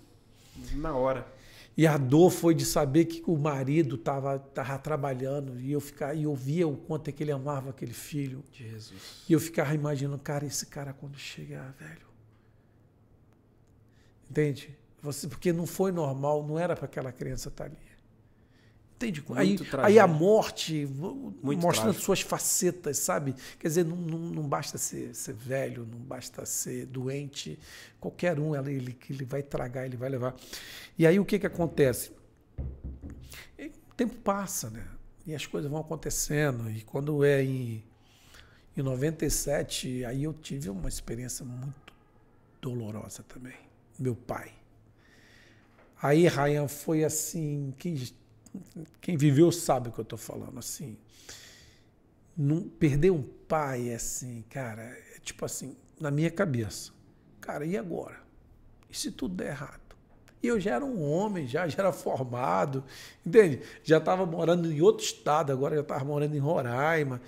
Speaker 1: Na hora.
Speaker 2: E a dor foi de saber que o marido estava trabalhando e eu via o quanto é que ele amava aquele filho.
Speaker 1: Jesus.
Speaker 2: E eu ficava imaginando, cara, esse cara quando chegar, velho. Entende? Porque não foi normal, não era para aquela criança estar ali. Entende? Aí a morte
Speaker 1: muito
Speaker 2: mostrando
Speaker 1: trágico.
Speaker 2: suas facetas, sabe? Quer dizer, não basta ser velho, não basta ser doente. Qualquer um, ele vai tragar, ele vai levar. E aí o que acontece? O tempo passa, né? E as coisas vão acontecendo. E quando em 97, aí eu tive uma experiência muito dolorosa também. Meu pai. Aí, Rayan, foi assim... Quem viveu sabe o que eu estou falando, assim. Perder um pai, assim, cara, é tipo assim, na minha cabeça. Cara, e agora? E se tudo der errado? E eu já era um homem, já era formado, entende? Já estava morando em outro estado, agora já estava morando em Roraima.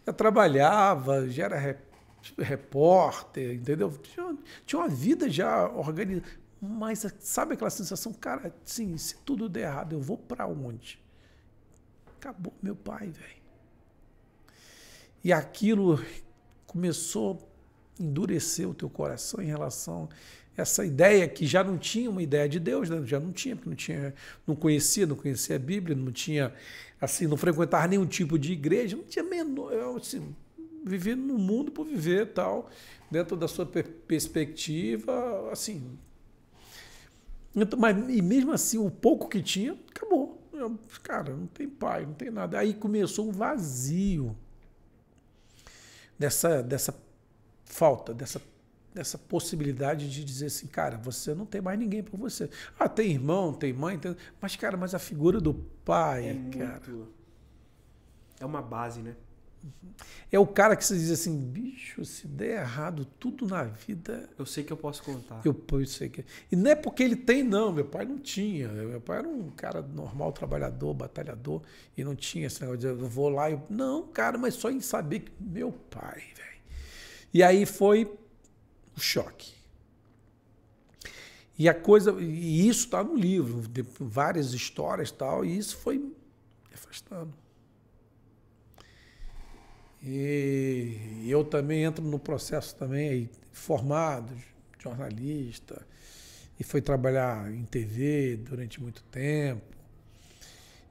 Speaker 2: Já trabalhava, já era repórter, entendeu? Tinha uma vida já organizada. Mas sabe aquela sensação, cara, sim, se tudo der errado, eu vou para onde? Acabou meu pai, velho. E aquilo começou a endurecer o teu coração em relação essa ideia que já não tinha uma ideia de Deus, né? Já não tinha, porque não conhecia a Bíblia, não tinha, assim, não frequentava nenhum tipo de igreja, não tinha menor, assim, viver no mundo por viver, tal, dentro da sua perspectiva, assim. Então, mas, e mesmo assim, o pouco que tinha, acabou. Cara, não tem pai, não tem nada. Aí começou um vazio dessa falta, dessa possibilidade de dizer assim, cara, você não tem mais ninguém por você. Ah, tem irmão, tem mãe, mas, cara, mas a figura do pai, cara...
Speaker 1: É uma base, né?
Speaker 2: É o cara que você diz assim, bicho, se der errado tudo na vida...
Speaker 1: Eu sei que eu posso contar.
Speaker 2: Eu sei que... E não é porque ele tem, não. Meu pai não tinha. Meu pai era um cara normal, trabalhador, batalhador, e não tinha esse negócio de eu vou lá e... Não, cara, mas só em saber que meu pai, velho. E aí foi o choque. E a coisa... E isso está no livro, várias histórias e tal, e isso foi me afastando. E eu também entro no processo também aí, formado, jornalista, e fui trabalhar em TV durante muito tempo.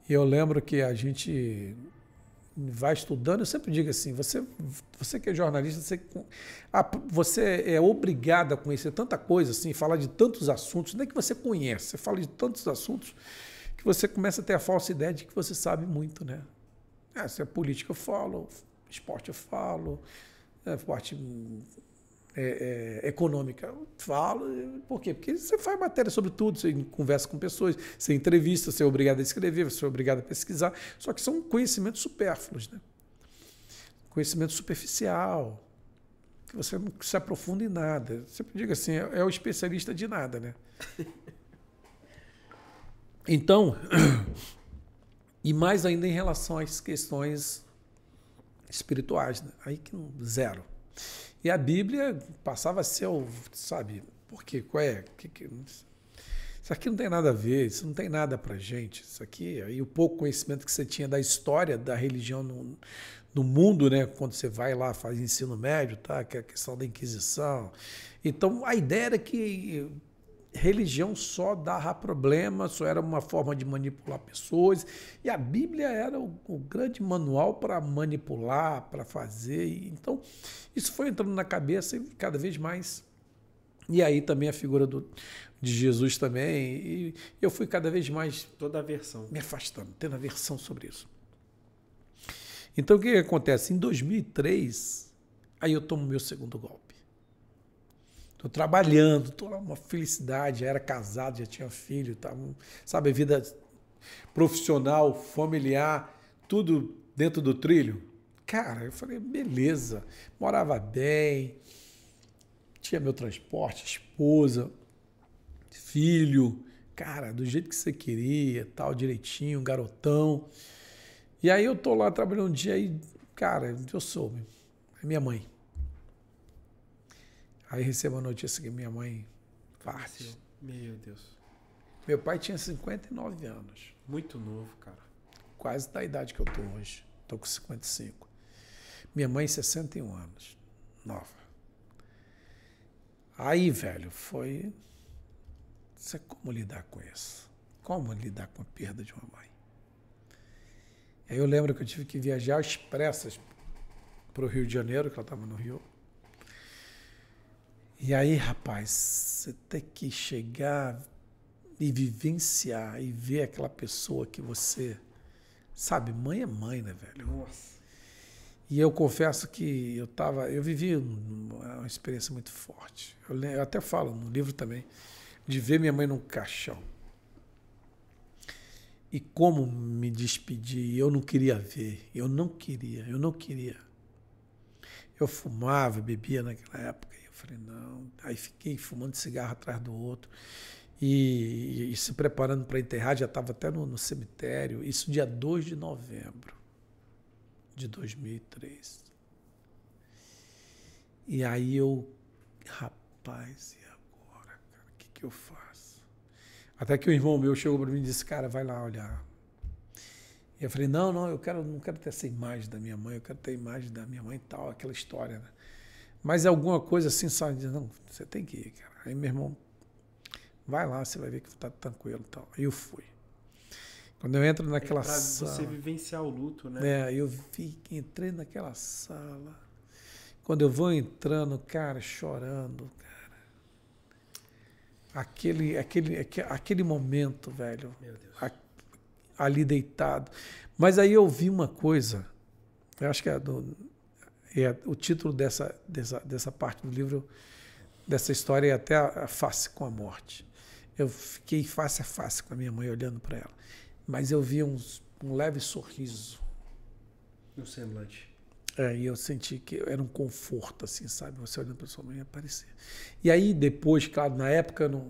Speaker 2: E eu lembro que a gente vai estudando, eu sempre digo assim, você que é jornalista, você é obrigado a conhecer tanta coisa, assim, falar de tantos assuntos, não é que você conhece, você fala de tantos assuntos que você começa a ter a falsa ideia de que você sabe muito, né? Se é política eu falo, esporte eu falo, parte econômica eu falo. Por quê? Porque você faz matéria sobre tudo, você conversa com pessoas, você entrevista, você é obrigado a escrever, você é obrigado a pesquisar, só que são conhecimentos supérfluos, né? Conhecimento superficial, que você não se aprofunda em nada. Eu sempre digo assim, é o especialista de nada, né? Então, e mais ainda em relação às questões espirituais, né? Aí que zero. E a Bíblia passava a ser, sabe, porque qual é? Isso aqui não tem nada a ver, isso não tem nada pra gente. Isso aqui, aí o pouco conhecimento que você tinha da história da religião no mundo, né? Quando você vai lá, faz ensino médio, tá? Que é a questão da Inquisição. Então, a ideia era que religião só dava problema, só era uma forma de manipular pessoas. E a Bíblia era o grande manual para manipular, para fazer. Então, isso foi entrando na cabeça e cada vez mais. E aí também a figura de Jesus também. E eu fui cada vez mais...
Speaker 1: Toda a versão.
Speaker 2: Me afastando, tendo aversão sobre isso. Então, o que acontece? Em 2003, aí eu tomo meu segundo golpe. Estou trabalhando, estou lá, uma felicidade, já era casado, já tinha filho, tava, sabe, a vida profissional, familiar, tudo dentro do trilho. Cara, eu falei, beleza, morava bem, tinha meu transporte, esposa, filho, cara, do jeito que você queria, tal, direitinho, garotão. E aí eu tô lá trabalhando um dia aí, cara, eu soube, é minha mãe. Aí recebo a notícia que minha mãe parte.
Speaker 1: Meu Deus.
Speaker 2: Meu pai tinha 59 anos.
Speaker 1: Muito novo, cara.
Speaker 2: Quase da idade que eu tô hoje. Tô com 55. Minha mãe, 61 anos. Nova. Aí, velho, foi... Como lidar com isso? Como lidar com a perda de uma mãe? Aí eu lembro que eu tive que viajar às pressas para o Rio de Janeiro, que ela estava no Rio. E aí, rapaz, você tem que chegar e vivenciar e ver aquela pessoa que você... Sabe, mãe é mãe, né, velho?
Speaker 1: Nossa.
Speaker 2: E eu confesso que eu vivi uma experiência muito forte. Eu até falo no livro também, de ver minha mãe num caixão. E como me despedir, eu não queria ver, eu não queria. Eu fumava, bebia naquela época. Eu falei, não. Aí fiquei fumando cigarro atrás do outro. E se preparando para enterrar, já estava até no cemitério. Isso dia 2 de novembro de 2003. E aí eu, rapaz, e agora, cara? O que eu faço? Até que o irmão meu chegou para mim e disse, cara, vai lá olhar. E eu falei, não, eu não quero ter essa imagem da minha mãe, eu quero ter a imagem da minha mãe e tal, aquela história, né? Mas alguma coisa assim, sabe? Não, você tem que ir, cara. Aí meu irmão, vai lá, você vai ver que tá tranquilo e tal. Aí eu fui. Quando eu entro naquela sala...
Speaker 1: Você vivenciar o luto, né?
Speaker 2: Entrei naquela sala. Quando eu vou entrando, cara, chorando, cara. Aquele momento, velho.
Speaker 1: Meu Deus.
Speaker 2: Ali deitado. Mas aí eu vi uma coisa. Eu acho que o título dessa parte do livro, dessa história, é até a face com a morte. Eu fiquei face a face com a minha mãe, olhando para ela. Mas eu vi um leve sorriso.
Speaker 1: No semblante.
Speaker 2: E eu senti que era um conforto, assim, sabe? Você olhando para sua mãe aparecer. E aí depois, claro, na época eu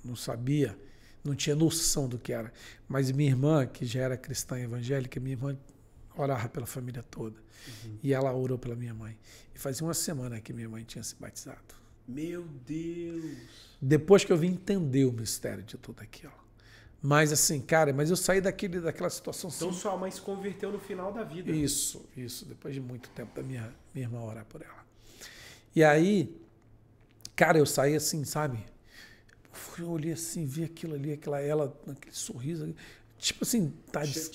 Speaker 2: não sabia, não tinha noção do que era. Mas minha irmã, que já era cristã evangélica, minha irmã orava pela família toda. Uhum. E ela orou pela minha mãe. E fazia uma semana que minha mãe tinha se batizado.
Speaker 1: Meu Deus!
Speaker 2: Depois que eu vim entender o mistério de tudo aquilo. Mas assim, cara, eu saí daquela situação...
Speaker 1: Então sua mãe se converteu no final da vida.
Speaker 2: Isso. Depois de muito tempo da minha irmã orar por ela. E aí, cara, eu saí assim, sabe? Eu olhei assim, vi aquilo ali, ela, aquele sorriso. Tipo assim,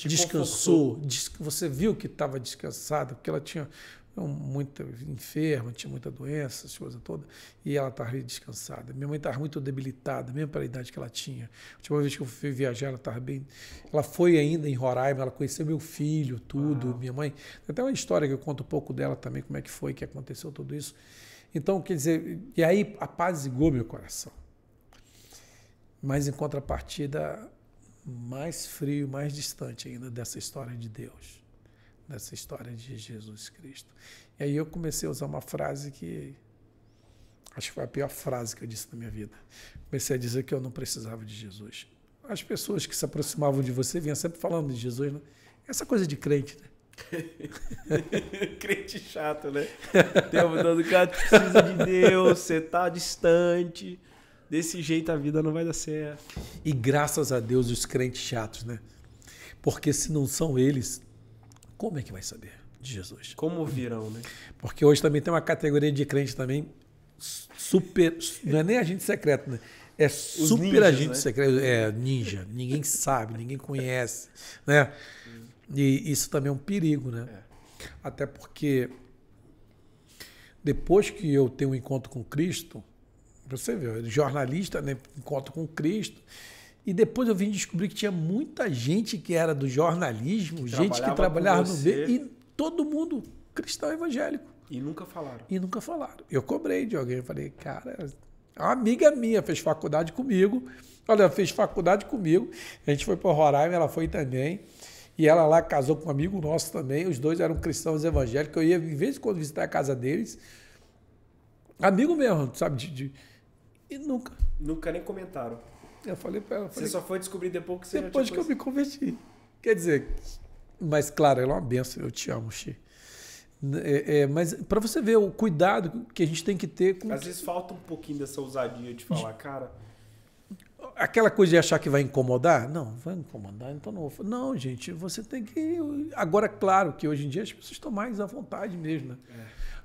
Speaker 2: descansou. Você viu que estava descansada, porque ela tinha muito enferma, tinha muita doença, as coisas todas, e ela estava descansada. Minha mãe estava muito debilitada, mesmo para a idade que ela tinha. A última vez que eu fui viajar, ela estava bem... Ela foi ainda em Roraima, ela conheceu meu filho, tudo, minha mãe. Tem até uma história que eu conto um pouco dela também, como é que foi, que aconteceu tudo isso. Então, quer dizer, e aí apaziguou meu coração. Mas em contrapartida, mais frio, mais distante ainda dessa história de Deus, dessa história de Jesus Cristo. E aí eu comecei a usar uma frase que acho que foi a pior frase que eu disse na minha vida. Comecei a dizer que eu não precisava de Jesus. As pessoas que se aproximavam de você vinham sempre falando de Jesus, né? Essa coisa de crente, né?
Speaker 1: Crente chato, né? Tempo todo, cara, tu precisa de Deus, você tá distante. Desse jeito a vida não vai dar certo.
Speaker 2: E graças a Deus os crentes chatos, né? Porque se não são eles, como é que vai saber de Jesus?
Speaker 1: Como virão, né?
Speaker 2: Porque hoje também tem uma categoria de crente também super... Não é nem agente secreto, né? É super ninjas, agente, né? Secreto. É ninja. Ninguém sabe, ninguém conhece, né? E isso também é um perigo, né? Até porque depois que eu tenho um encontro com Cristo... Você vê, jornalista, né, encontro com Cristo. E depois eu vim descobrir que tinha muita gente que era do jornalismo, gente que trabalhava no meio, e todo mundo cristão evangélico.
Speaker 1: E nunca falaram.
Speaker 2: Eu cobrei de alguém, eu falei, cara, uma amiga minha fez faculdade comigo. Olha, fez faculdade comigo. A gente foi para Roraima, ela foi também. E ela lá casou com um amigo nosso também. Os dois eram cristãos evangélicos. Eu ia, de vez em quando, visitar a casa deles. Amigo mesmo, sabe? E nunca.
Speaker 1: Nunca nem comentaram.
Speaker 2: Eu falei para ela.
Speaker 1: Você só foi descobrir depois que você
Speaker 2: depois que eu me converti. Quer dizer, mas claro, ela é uma benção. Eu te amo, Xi. Mas para você ver o cuidado que a gente tem que ter com...
Speaker 1: Às vezes falta um pouquinho dessa ousadia de falar, cara...
Speaker 2: Aquela coisa de achar que vai incomodar? Não, vai incomodar, então não vou... Não, gente, você tem que... Agora, claro que hoje em dia as pessoas estão mais à vontade mesmo, né?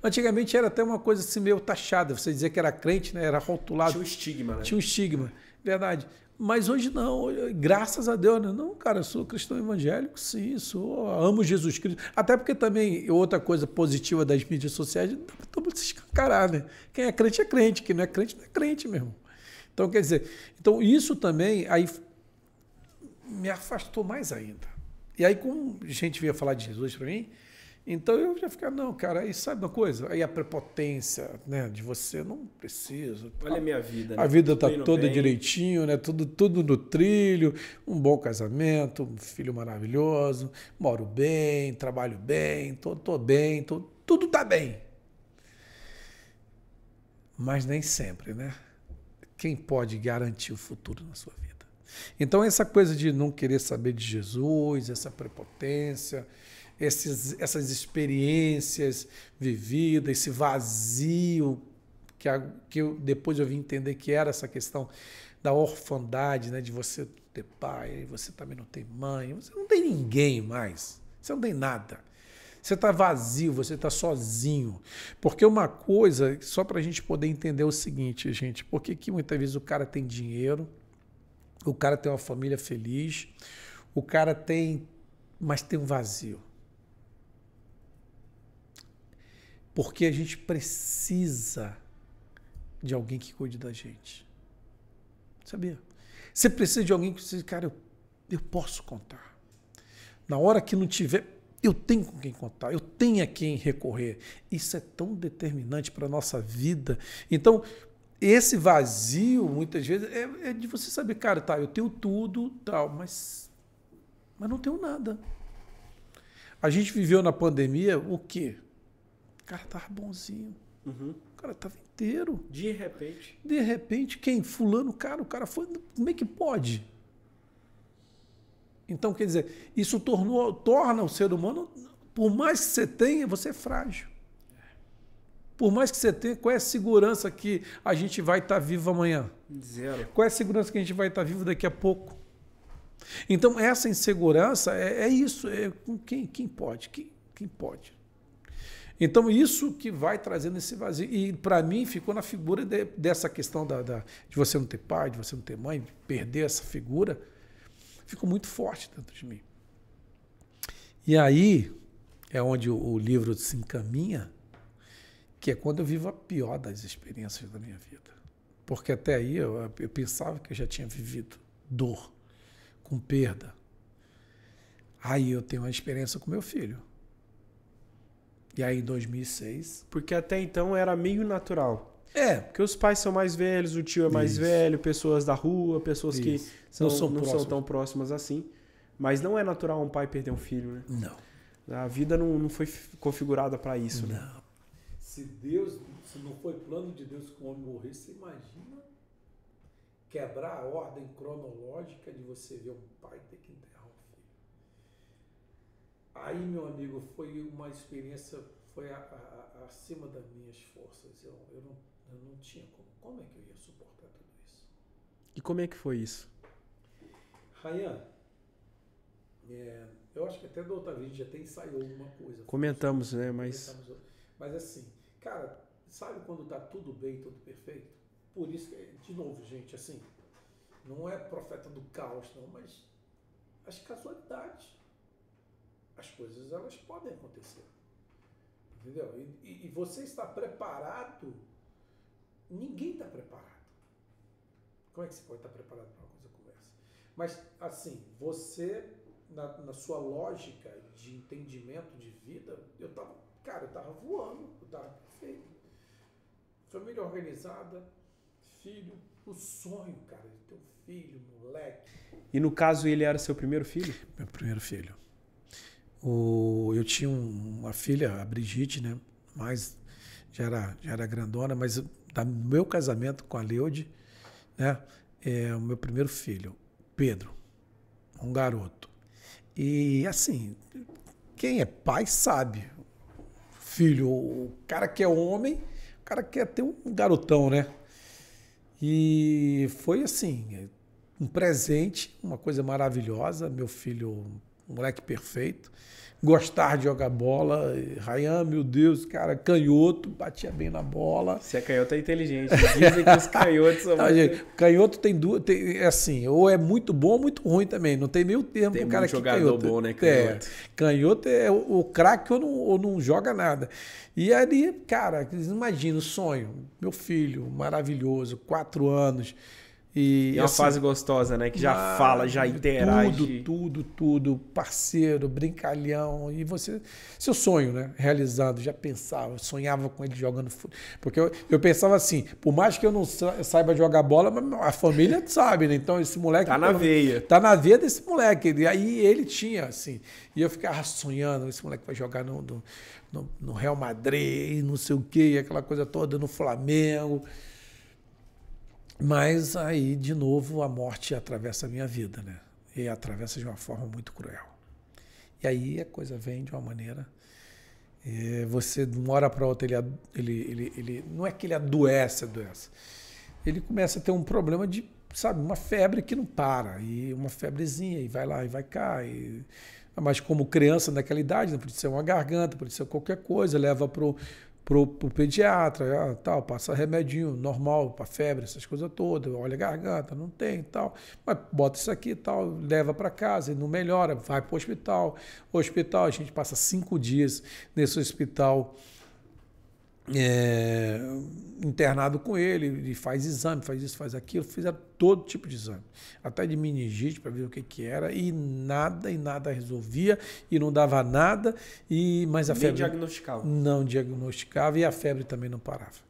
Speaker 2: Antigamente era até uma coisa assim meio taxada. Você dizia que era crente, né? Era rotulado.
Speaker 1: Tinha um estigma, né?
Speaker 2: Tinha um estigma, verdade. Mas hoje não, graças a Deus, né? Não, cara, eu sou cristão evangélico, sim, amo Jesus Cristo. Até porque também, outra coisa positiva das mídias sociais, dá para todo mundo se escancarar, né? Quem é crente, quem não é crente mesmo. Então, quer dizer, isso também aí me afastou mais ainda. E aí, como a gente vinha falar de Jesus para mim, então eu já ficava, não, cara, aí sabe uma coisa? Aí a prepotência, né, de você não precisa.
Speaker 1: Olha a minha vida, né?
Speaker 2: A vida tá toda direitinho, né? Tudo no trilho, um bom casamento, um filho maravilhoso, moro bem, trabalho bem, tô bem, tudo tá bem. Mas nem sempre, né? Quem pode garantir o futuro na sua vida? Então essa coisa de não querer saber de Jesus, essa prepotência, essas experiências vividas, esse vazio que depois eu vim entender que era essa questão da orfandade, né? De você ter pai, você também não tem mãe, você não tem ninguém mais, você não tem nada. Você está vazio, você está sozinho. Porque uma coisa, só para a gente poder entender o seguinte, gente, porque que muitas vezes o cara tem dinheiro, o cara tem uma família feliz, o cara tem, mas tem um vazio. Porque a gente precisa de alguém que cuide da gente. Sabia? Você precisa de alguém que você, cara, eu posso contar. Na hora que não tiver, eu tenho com quem contar, eu tenho a quem recorrer. Isso é tão determinante para a nossa vida. Então, esse vazio, muitas vezes, é de você saber, cara, tá, eu tenho tudo, tal, mas não tenho nada. A gente viveu na pandemia o quê? O cara tava bonzinho.
Speaker 1: Uhum.
Speaker 2: O cara tava inteiro.
Speaker 1: De repente.
Speaker 2: De repente, quem? Fulano, cara, o cara foi... Como é que pode? Então, quer dizer, isso torna o ser humano, por mais que você tenha, você é frágil. Por mais que você tenha, qual é a segurança que a gente vai estar vivo amanhã?
Speaker 1: Zero.
Speaker 2: Qual é a segurança que a gente vai estar vivo daqui a pouco? Então, essa insegurança é isso. É quem pode? Quem pode? Então, isso que vai trazendo esse vazio. E, para mim, ficou na figura dessa questão de você não ter pai, de você não ter mãe, de perder essa figura, ficou muito forte dentro de mim. E aí é onde o livro se encaminha, que é quando eu vivo a pior das experiências da minha vida. Porque até aí eu pensava que eu já tinha vivido dor, com perda. Aí eu tenho uma experiência com meu filho. E aí em 2006...
Speaker 1: Porque até então era meio natural.
Speaker 2: É.
Speaker 1: Porque os pais são mais velhos, o tio é mais velho, pessoas da rua, pessoas que não são tão próximas assim. Mas não é natural um pai perder um filho, né?
Speaker 2: Não.
Speaker 1: A vida não foi configurada para isso.
Speaker 2: Não.
Speaker 1: Né?
Speaker 2: Se não foi plano de Deus que o homem morresse, você imagina quebrar a ordem cronológica de você ver um pai ter que enterrar um filho. Aí, meu amigo, foi uma experiência, foi acima das minhas forças. Eu não tinha como é que eu ia suportar tudo isso.
Speaker 1: E como é que foi isso?
Speaker 2: Rayan, eu acho que até da outra vez a gente até ensaiou alguma coisa.
Speaker 1: Comentamos, né? Mas
Speaker 2: assim, cara, sabe quando tá tudo bem, tudo perfeito? Por isso, de novo, gente, assim, não é profeta do caos, não, mas as casualidades, as coisas, elas podem acontecer. Entendeu? E você está preparado, ninguém está preparado. Como é que você pode estar preparado para uma coisa como essa? Mas, assim, você, na sua lógica de entendimento de vida, eu estava voando, eu estava perfeito. Família organizada, filho, o sonho, cara, de ter um filho, moleque.
Speaker 1: E no caso, ele era seu primeiro filho?
Speaker 2: Meu primeiro filho. Eu tinha uma filha, a Brigitte, né? Mas já era grandona, mas do meu casamento com a Leude, né? É o meu primeiro filho, Pedro, um garoto. E assim, quem é pai sabe. Filho, o cara que é homem, o cara quer ter um garotão, né? E foi assim, um presente, uma coisa maravilhosa. Meu filho, um moleque perfeito, gostar de jogar bola. Rayan, meu Deus, cara, canhoto, batia bem na bola.
Speaker 1: Se é canhoto, é inteligente. Dizem que os canhotos são...
Speaker 2: Não, gente, canhoto tem duas, assim, ou é muito bom ou muito ruim também. Não tem meio termo
Speaker 1: tem
Speaker 2: pro cara que
Speaker 1: jogador
Speaker 2: canhoto.
Speaker 1: Bom, né, canhoto?
Speaker 2: Canhoto é o craque ou não joga nada. E ali, cara, imagina o sonho. Meu filho, maravilhoso, 4 anos. E
Speaker 1: é uma
Speaker 2: assim,
Speaker 1: fase gostosa, né? Que já fala, já interage.
Speaker 2: Tudo. Parceiro, brincalhão. E você, seu sonho, né? Realizado. Já pensava, sonhava com ele jogando futebol. Porque eu pensava assim, por mais que eu não saiba jogar bola, mas a família sabe, né? Então esse moleque...
Speaker 1: Tá na veia.
Speaker 2: Tá na veia desse moleque. E aí ele tinha, assim... E eu ficava sonhando, esse moleque vai jogar no Real Madrid, não sei o quê, aquela coisa toda, no Flamengo... Mas aí, de novo, a morte atravessa a minha vida, né? E atravessa de uma forma muito cruel. E aí a coisa vem de uma maneira... você, de uma hora para outra, ele não é que ele adoece. Ele começa a ter um problema de, sabe, uma febre que não para. E uma febrezinha, e vai lá, e vai cá. mas como criança naquela idade, podia ser uma garganta, podia ser qualquer coisa, leva pro pediatra, tal, passa remedinho normal para febre, essas coisas todas, olha a garganta, não tem, tal, mas bota isso aqui, tal, leva para casa e não melhora, vai para o hospital. O hospital, a gente passa 5 dias nesse hospital internado com ele, e faz exame, faz isso, faz aquilo, fizeram todo tipo de exame, até de meningite para ver o que era, e nada resolvia, e não dava nada, mas a febre
Speaker 1: diagnosticava.
Speaker 2: Não diagnosticava, e a febre também não parava.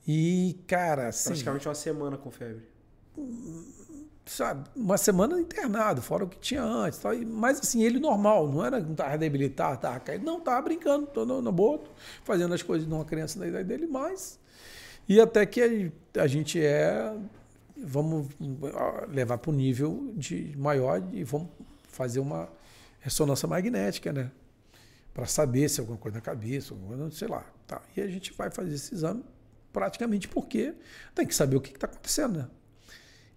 Speaker 2: E, cara, assim...
Speaker 1: Praticamente uma semana com febre.
Speaker 2: Sabe, uma semana internado, fora o que tinha antes. Tal. Mas assim, ele normal, não estava debilitado, estava caído, não, estava brincando, estou na boa, fazendo as coisas de uma criança da idade dele, mas. E até que a gente vamos levar para o nível maior e vamos fazer uma ressonância magnética, né? Para saber se é alguma coisa na cabeça, alguma coisa, sei lá. Tá. E a gente vai fazer esse exame praticamente porque tem que saber o que está acontecendo, né?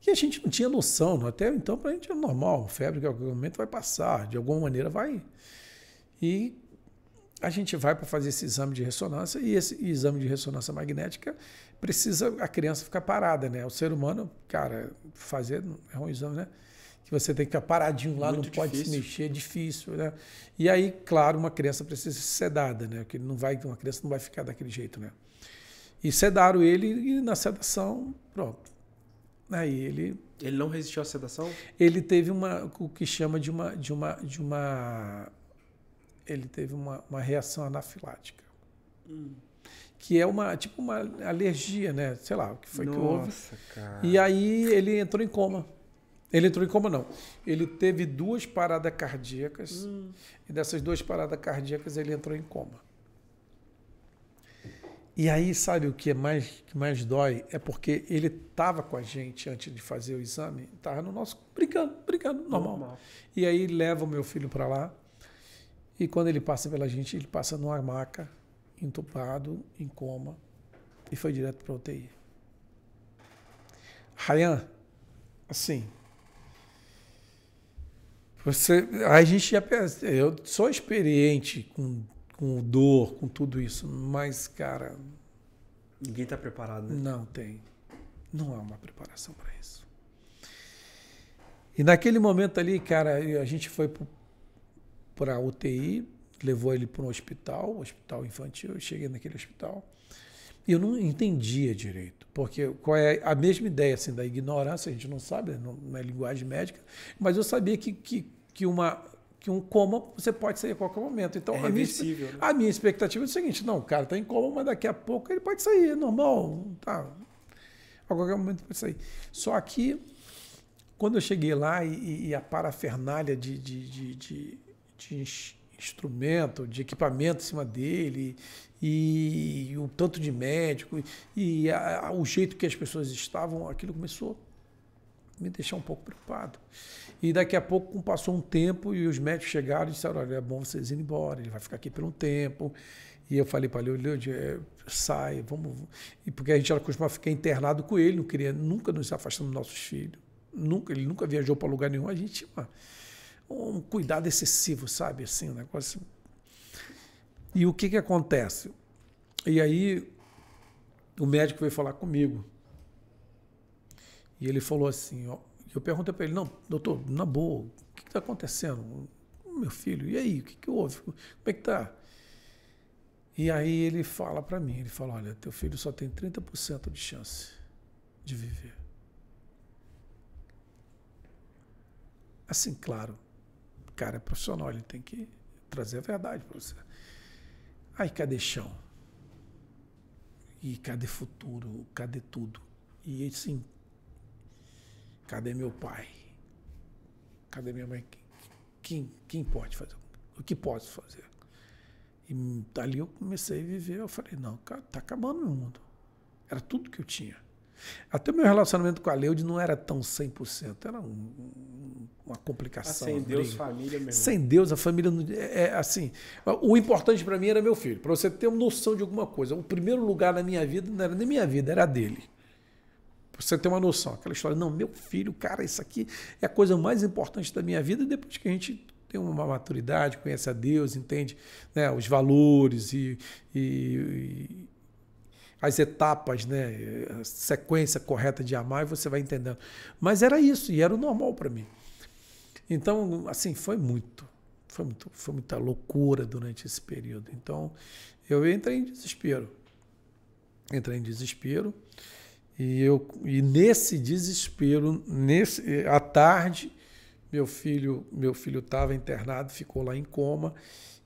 Speaker 2: E a gente não tinha noção, até então para a gente é normal, febre que em algum momento vai passar, de alguma maneira vai. E a gente vai para fazer esse exame de ressonância, e esse exame de ressonância magnética precisa a criança ficar parada, né? O ser humano, cara, fazer é um exame, né? Que você tem que ficar paradinho lá, muito não pode se mexer, é difícil, né? E aí, claro, uma criança precisa ser sedada, né? Porque uma criança não vai ficar daquele jeito, né? E sedaram ele, e na sedação, pronto. Aí ele
Speaker 1: não resistiu à sedação?
Speaker 2: Ele teve o que chama ele teve uma reação anafilática. Que é tipo uma alergia, né? Sei lá, o que foi que houve.
Speaker 1: Nossa, cara.
Speaker 2: E aí ele entrou em coma. Ele entrou em coma, não. Ele teve 2 paradas cardíacas, e dessas 2 paradas cardíacas ele entrou em coma. E aí, sabe o que mais dói? É porque ele estava com a gente antes de fazer o exame, estava no nosso, brincando, normal. E aí leva o meu filho para lá, e quando ele passa pela gente, ele passa numa maca, entubado, em coma, e foi direto para a UTI. Ryan, assim, a gente já pensa, eu sou experiente com dor, com tudo isso, mas, cara...
Speaker 1: Ninguém está preparado, né?
Speaker 2: Não tem. Não há uma preparação para isso. E naquele momento ali, cara, a gente foi para a UTI, levou ele para um hospital infantil, eu cheguei naquele hospital, e eu não entendia direito, porque qual é a mesma ideia assim, da ignorância, a gente não sabe, não é linguagem médica, mas eu sabia que um coma você pode sair a qualquer momento. Então,
Speaker 1: é reversível, né?
Speaker 2: A minha expectativa é o seguinte, não, o cara está em coma, mas daqui a pouco ele pode sair, é normal, tá? A qualquer momento pode sair. Só que, quando eu cheguei lá e a parafernália de instrumento, de equipamento em cima dele, e o tanto de médico, e o jeito que as pessoas estavam, aquilo começou a me deixar um pouco preocupado. E daqui a pouco passou um tempo e os médicos chegaram e disseram, olha, é bom vocês irem embora, ele vai ficar aqui por um tempo. E eu falei para ele, sai, vamos. E porque a gente era acostumado a ficar internado com ele, não queria nunca nos afastar dos nossos filhos. Ele nunca viajou para lugar nenhum, a gente tinha um cuidado excessivo, sabe? Assim, um negócio. E o que acontece? E aí o médico veio falar comigo. E ele falou assim, ó, eu perguntei para ele, não, doutor, na boa, o que está acontecendo? Meu filho, e aí, o que houve? Como é que está? E aí ele fala para mim, ele fala, olha, teu filho só tem 30% de chance de viver. Assim, claro, o cara é profissional, ele tem que trazer a verdade para você. Aí, cadê chão? E cadê futuro? Cadê tudo? E assim, cadê meu pai? Cadê minha mãe? Quem pode fazer? O que posso fazer? E dali eu comecei a viver. Eu falei, não, cara, tá acabando o meu mundo. Era tudo que eu tinha. Até o meu relacionamento com a Leude não era tão 100%. Era uma complicação.
Speaker 1: Sem Deus, família mesmo.
Speaker 2: Sem Deus, a família... assim, o importante para mim era meu filho. Para você ter uma noção de alguma coisa. O primeiro lugar na minha vida não era nem minha vida, era a dele. você ter uma noção. Aquela história, não, meu filho, cara, isso aqui é a coisa mais importante da minha vida. Depois que a gente tem uma maturidade, conhece a Deus, entende, né, os valores e as etapas, né, a sequência correta de amar, e você vai entendendo. Mas era isso, e era o normal para mim. Então, assim, foi muita loucura durante esse período. Então, eu entrei em desespero. E nesse desespero, à tarde, meu filho estava internado, ficou lá em coma,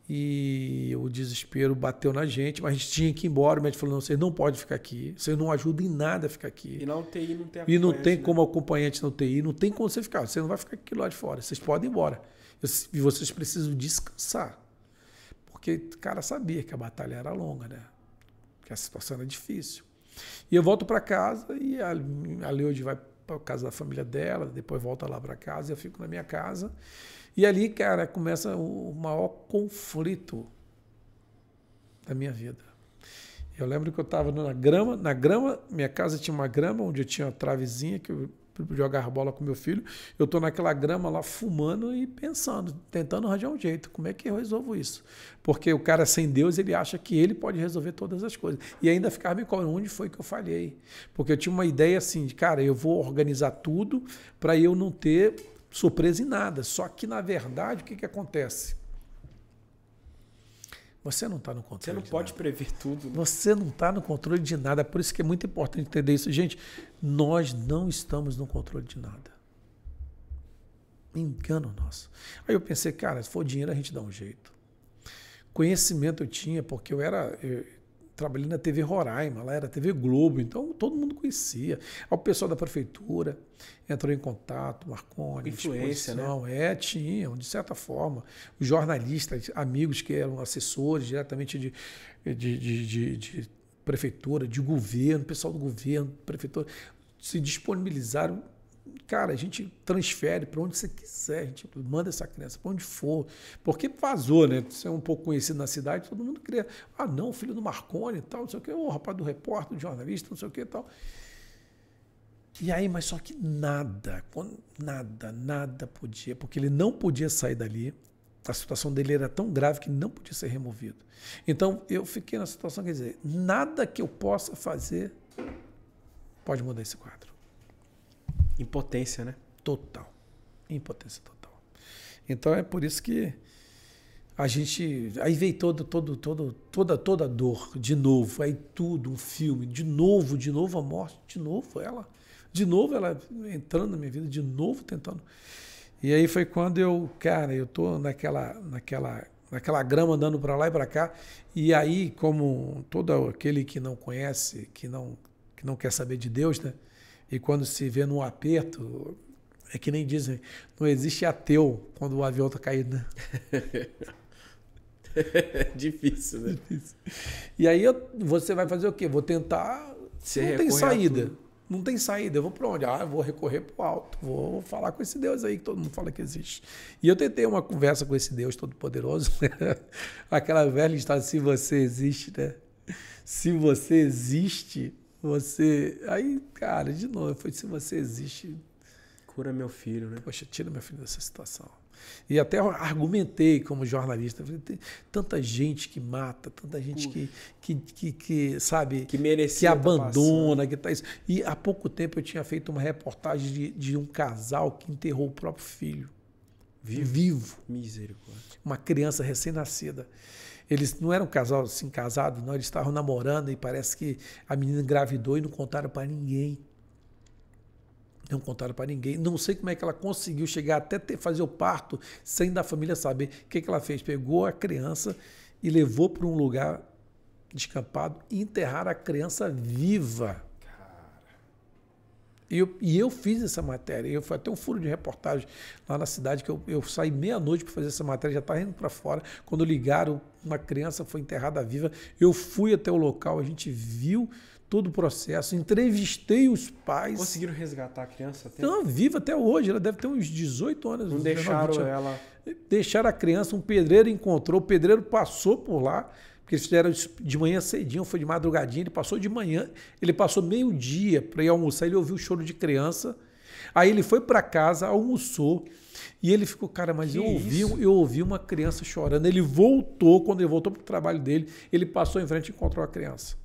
Speaker 2: e o desespero bateu na gente, mas a gente tinha que ir embora. O médico falou, não, vocês não podem ficar aqui, vocês não ajudam em nada a ficar aqui.
Speaker 1: E na UTI não tem acompanhante.
Speaker 2: E não tem como acompanhante na UTI, não tem como você ficar, você não vai ficar aqui lá de fora, vocês podem ir embora. E vocês precisam descansar. Porque o cara sabia que a batalha era longa, né? Que a situação era difícil. E eu volto para casa, e a Leude vai para casa da família dela, depois volta lá para casa, eu fico na minha casa. E ali, cara, começa o maior conflito da minha vida. Eu lembro que eu estava na grama, minha casa tinha uma grama, onde eu tinha uma travezinha, que eu jogar bola com meu filho. Eu estou naquela grama lá fumando e pensando, tentando arranjar um jeito. Como é que eu resolvo isso? Porque o cara sem Deus, ele acha que ele pode resolver todas as coisas. E ainda ficava me cobrando onde foi que eu falhei. Porque eu tinha uma ideia assim, de, cara, eu vou organizar tudo para eu não ter surpresa em nada. Só que, na verdade, o que acontece? Você não está no controle.
Speaker 1: Você não pode prever tudo. Né?
Speaker 2: Você não está no controle de nada. Por isso que é muito importante entender isso. Gente, nós não estamos no controle de nada. Engano nosso. Aí eu pensei, cara, se for dinheiro a gente dá um jeito. Conhecimento eu tinha, porque eu trabalhei na TV Roraima, lá era TV Globo, então todo mundo conhecia. O pessoal da prefeitura entrou em contato, Marconi,
Speaker 1: influência,
Speaker 2: né? Tinham, de certa forma. Os jornalistas, amigos que eram assessores diretamente de prefeitura, de governo, pessoal do governo, prefeitura, se disponibilizaram. Cara, a gente transfere para onde você quiser, a gente manda essa criança para onde for. Porque vazou, né? Você é um pouco conhecido na cidade, todo mundo queria. Ah, não, filho do Marconi e tal, não sei o quê, o rapaz do repórter, do jornalista, não sei o quê e tal. E aí, mas só que nada podia, porque ele não podia sair dali. A situação dele era tão grave que não podia ser removido. Então, eu fiquei na situação, quer dizer, nada que eu possa fazer pode mudar esse quadro.
Speaker 1: Impotência, né?
Speaker 2: Total. Impotência total. Então é por isso que a gente... Aí veio toda a dor, de novo. Aí tudo, um filme, de novo a morte, de novo ela entrando na minha vida, de novo tentando. E aí foi quando eu tô naquela grama andando para lá e para cá. E aí, como todo aquele que não conhece, que não quer saber de Deus, né? E quando se vê num aperto, é que nem dizem, não existe ateu quando o avião está caindo, né?
Speaker 1: Difícil, né?
Speaker 2: Difícil. E aí você vai fazer o quê? Vou tentar... Não tem saída. Não tem saída. Eu vou para onde? Eu vou recorrer para o alto. Vou falar com esse Deus aí que todo mundo fala que existe. E eu tentei uma conversa com esse Deus Todo-Poderoso. Aquela velha história, se você existe, né? Se você existe... Aí, cara, de novo, foi se você existe...
Speaker 1: Cura meu filho, né?
Speaker 2: Poxa, tira meu filho dessa situação. E até argumentei como jornalista. Tem tanta gente que mata, tanta gente que sabe...
Speaker 1: Que merecia.
Speaker 2: Que abandona, que tá isso. E há pouco tempo eu tinha feito uma reportagem de um casal que enterrou o próprio filho. Vivo.
Speaker 1: Misericórdia.
Speaker 2: Uma criança recém-nascida. Eles não eram um casal assim, casado, não, eles estavam namorando e parece que a menina engravidou e não contaram para ninguém. Não contaram para ninguém. Não sei como é que ela conseguiu chegar até fazer o parto sem da família saber. O que ela fez? Pegou a criança e levou para um lugar descampado e enterraram a criança viva. E eu fiz essa matéria. Foi até um furo de reportagem lá na cidade, que eu saí meia-noite para fazer essa matéria, já estava indo para fora. Quando ligaram, uma criança foi enterrada viva. Eu fui até o local, a gente viu todo o processo, entrevistei os pais.
Speaker 1: Conseguiram resgatar a criança?
Speaker 2: Não, viva até hoje. Ela deve ter uns 18 anos.
Speaker 1: Não deixaram ela...
Speaker 2: Deixaram a criança, um pedreiro encontrou, o pedreiro passou por lá, Porque eles fizeram isso de manhã cedinho, foi de madrugadinha, ele passou de manhã, ele passou meio-dia para ir almoçar, ele ouviu o choro de criança, aí ele foi para casa, almoçou, e ele ficou, cara, mas eu ouvi uma criança chorando. Ele voltou, quando ele voltou para o trabalho dele, ele passou em frente e encontrou a criança.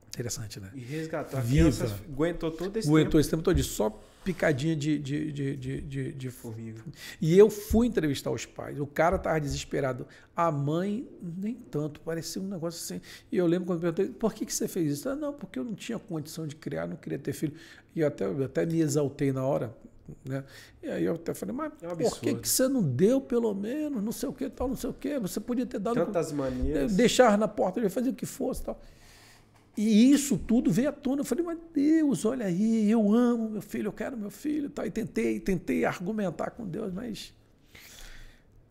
Speaker 2: Interessante, né?
Speaker 1: E resgatou. A criança aguentou todo esse tempo.
Speaker 2: Aguentou esse tempo todo, só picadinha de formiga. E eu fui entrevistar os pais. O cara estava desesperado. A mãe, nem tanto. Parecia um negócio assim. E eu lembro quando eu perguntei, por que você fez isso? Não, porque eu não tinha condição de criar, não queria ter filho. E eu até me exaltei na hora. Né? E aí eu até falei, mas por que você não deu pelo menos, não sei o que, tal, não sei o que, você podia ter dado...
Speaker 1: Tantas maneiras.
Speaker 2: Deixar na porta, fazer o que fosse, tal. E isso tudo veio à tona. Eu falei, mas Deus, olha aí, eu amo meu filho, eu quero meu filho. Tal. E tentei argumentar com Deus, mas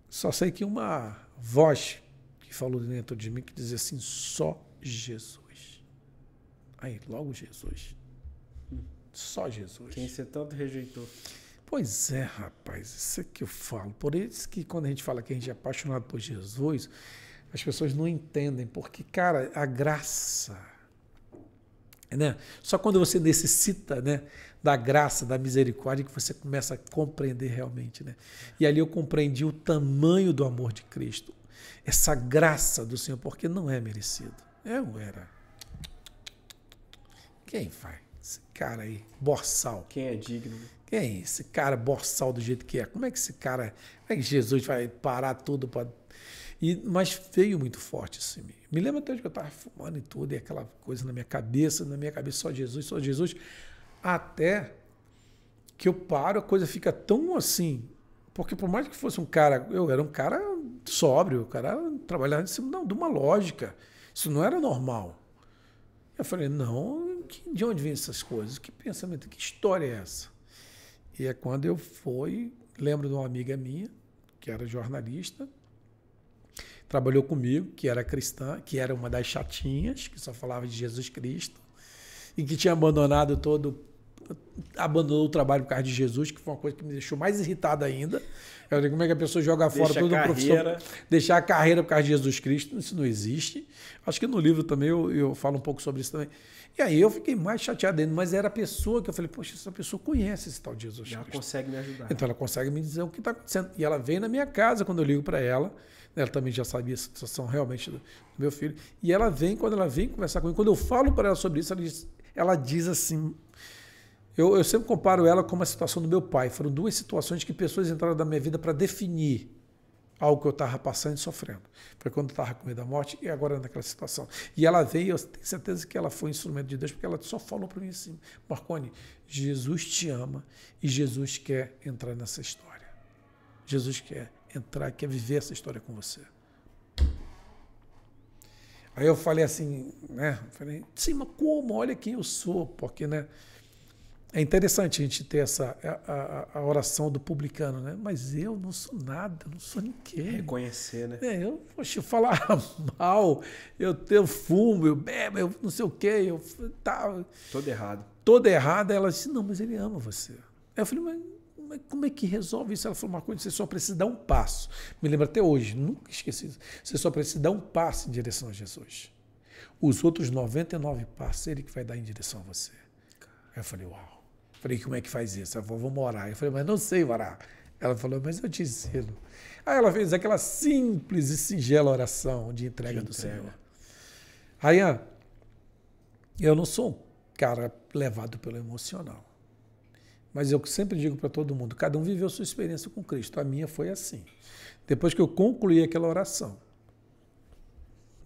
Speaker 2: só sei que uma voz que falou dentro de mim que dizia assim, só Jesus. Aí, logo Jesus. Só Jesus.
Speaker 1: Quem você tanto rejeitou.
Speaker 2: Pois é, rapaz, isso é que eu falo. Por isso que quando a gente fala que a gente é apaixonado por Jesus, as pessoas não entendem, porque, cara, a graça... Né? Só quando você necessita, né, da graça, da misericórdia, que você começa a compreender realmente. Né? E ali eu compreendi o tamanho do amor de Cristo, essa graça do Senhor, porque não é merecido. Eu era. Quem faz? Esse cara aí, boçal.
Speaker 1: Quem é digno?
Speaker 2: Quem é esse cara boçal do jeito que é? Como é que esse cara, como é que Jesus vai parar tudo para... Mas veio muito forte isso em mim. Me lembro até de que eu estava fumando e tudo, e aquela coisa na minha cabeça só Jesus, até que eu paro, a coisa fica tão assim, porque por mais que fosse um cara, eu era um cara sóbrio, o cara trabalhava em cima de uma lógica, isso não era normal. Eu falei, não, de onde vêm essas coisas? Que pensamento, que história é essa? E é quando eu lembro de uma amiga minha, que era jornalista, trabalhou comigo, que era cristã, que era uma das chatinhas, que só falava de Jesus Cristo, e que tinha abandonou o trabalho por causa de Jesus, que foi uma coisa que me deixou mais irritado ainda. Eu falei, como é que a pessoa joga fora todo o professor, deixar a carreira por causa de Jesus Cristo? Isso não existe. Acho que no livro também eu falo um pouco sobre isso também. E aí eu fiquei mais chateado ainda, mas era a pessoa que eu falei, poxa, essa pessoa conhece esse tal de Jesus Cristo.
Speaker 1: Ela consegue me ajudar.
Speaker 2: Então ela consegue me dizer o que está acontecendo. E ela veio na minha casa quando eu ligo para ela. Ela também já sabia a situação realmente do meu filho. E ela vem, quando ela vem conversar comigo, quando eu falo para ela sobre isso, ela diz assim... Eu sempre comparo ela com a situação do meu pai. Foram duas situações que pessoas entraram na minha vida para definir algo que eu estava passando e sofrendo. Foi quando eu estava com medo da morte e agora naquela situação. E ela veio, eu tenho certeza que ela foi um instrumento de Deus, porque ela só falou para mim assim, Marconi, Jesus te ama e Jesus quer entrar nessa história. Jesus quer entrar, quer viver essa história com você. Aí eu falei assim, né? Falei, sim, mas como? Olha quem eu sou, porque, né? É interessante a gente ter a oração do publicano, né? Mas eu não sou nada, eu não sou ninguém.
Speaker 1: Reconhecer, né?
Speaker 2: Eu falar mal, eu fumo, eu bebo, eu não sei o quê, eu tá.
Speaker 1: Todo errado.
Speaker 2: Toda errada. Ela disse, não, mas ele ama você. Aí eu falei, mas como é que resolve isso? Ela falou, Marconi, você só precisa dar um passo. Me lembro até hoje, nunca esqueci isso. Você só precisa dar um passo em direção a Jesus. Os outros 99 passos, ele que vai dar em direção a você. Aí eu falei, uau. Falei, como é que faz isso? Ela falou, vamos orar. Eu falei, mas não sei orar. Ela falou, mas eu te ensino. Aí ela fez aquela simples e singela oração de entrega do Senhor. Aí, eu não sou um cara levado pelo emocional. Mas eu sempre digo para todo mundo, cada um viveu sua experiência com Cristo. A minha foi assim. Depois que eu concluí aquela oração,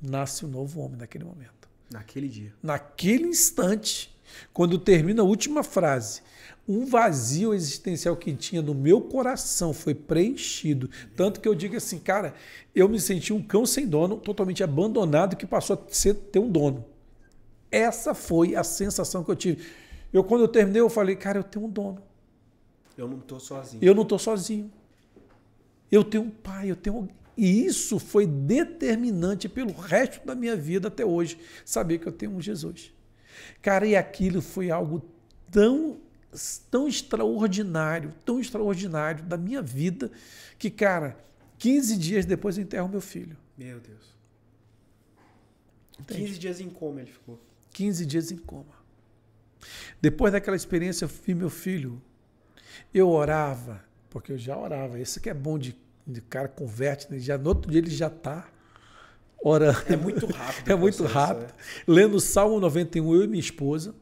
Speaker 2: nasce um novo homem naquele momento.
Speaker 1: Naquele dia.
Speaker 2: Naquele instante. Quando termina a última frase, um vazio existencial que tinha no meu coração foi preenchido. Tanto que eu digo assim, cara, eu me senti um cão sem dono, totalmente abandonado, que passou a ter um dono. Essa foi a sensação que eu tive. Quando eu terminei, eu falei, cara, eu tenho um dono.
Speaker 1: Eu não estou sozinho.
Speaker 2: Eu não estou sozinho. Eu tenho um pai, eu tenho... E isso foi determinante pelo resto da minha vida até hoje, saber que eu tenho um Jesus. Cara, e aquilo foi algo tão extraordinário da minha vida, que, cara, 15 dias depois eu enterro meu filho.
Speaker 1: Meu Deus.
Speaker 2: Entende?
Speaker 1: 15 dias em coma ele ficou.
Speaker 2: 15 dias em coma. Depois daquela experiência, eu vi meu filho. Eu orava, porque eu já orava. Esse que é bom de cara converte, né? Já, no outro dia ele já está orando.
Speaker 1: É muito rápido.
Speaker 2: É muito rápido. Lendo o Salmo 91, eu e minha esposa,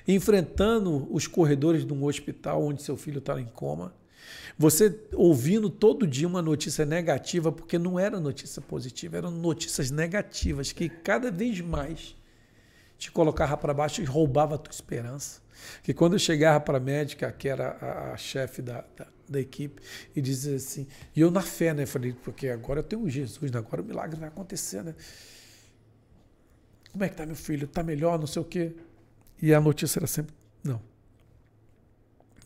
Speaker 2: enfrentando os corredores de um hospital onde seu filho está em coma. Você ouvindo todo dia uma notícia negativa, porque não era notícia positiva, eram notícias negativas, que cada vez mais te colocava para baixo e roubava a tua esperança. Que quando eu chegava para a médica, que era a chefe da equipe, e dizia assim, e eu na fé, né? Falei, porque agora eu tenho Jesus, né? Agora o milagre vai acontecer, né? Como é que tá meu filho? Tá melhor, não sei o quê. E a notícia era sempre, não.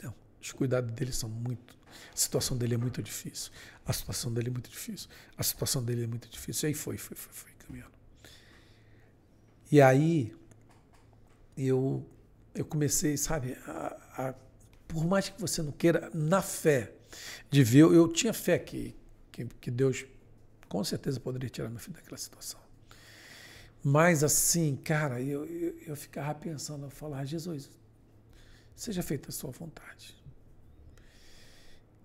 Speaker 2: Não, os cuidados dele são muito... A situação dele é muito difícil. A situação dele é muito difícil. A situação dele é muito difícil. E aí foi caminhando. E aí eu comecei, sabe, por mais que você não queira, na fé, de ver, eu tinha fé que Deus com certeza poderia tirar meu filho daquela situação. Mas assim, cara, eu ficava pensando, eu falava, Jesus, seja feita a sua vontade.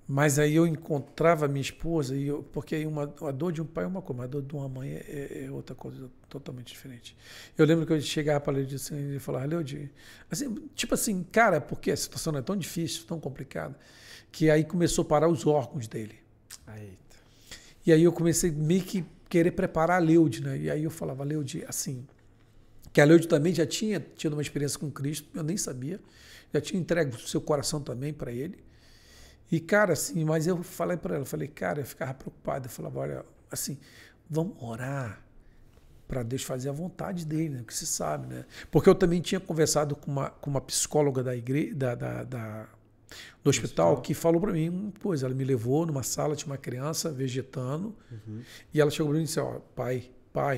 Speaker 2: Mas aí eu encontrava minha esposa, porque aí a dor de um pai é uma coisa, mas a dor de uma mãe é outra coisa totalmente diferente. Eu lembro que eu chegava para a Leudi assim, e falava, Leudi, assim, tipo assim, cara, porque a situação é tão difícil, tão complicada, que aí começou a parar os órgãos dele.
Speaker 1: Eita.
Speaker 2: E aí eu comecei meio que querer preparar a Leudi, né? E aí eu falava, Leudi, assim, que a Leudi também já tinha tido uma experiência com Cristo, eu nem sabia, já tinha entregue o seu coração também para ele. E, cara, assim, mas eu falei para ela, falei, cara, eu ficava preocupado, eu falava, olha, assim, vamos orar para Deus fazer a vontade dele, né? Que você sabe, né? Porque eu também tinha conversado com uma psicóloga da igreja, do hospital, que falou para mim, pois, ela me levou numa sala, tinha uma criança vegetando, e ela chegou para mim e disse, ó, pai,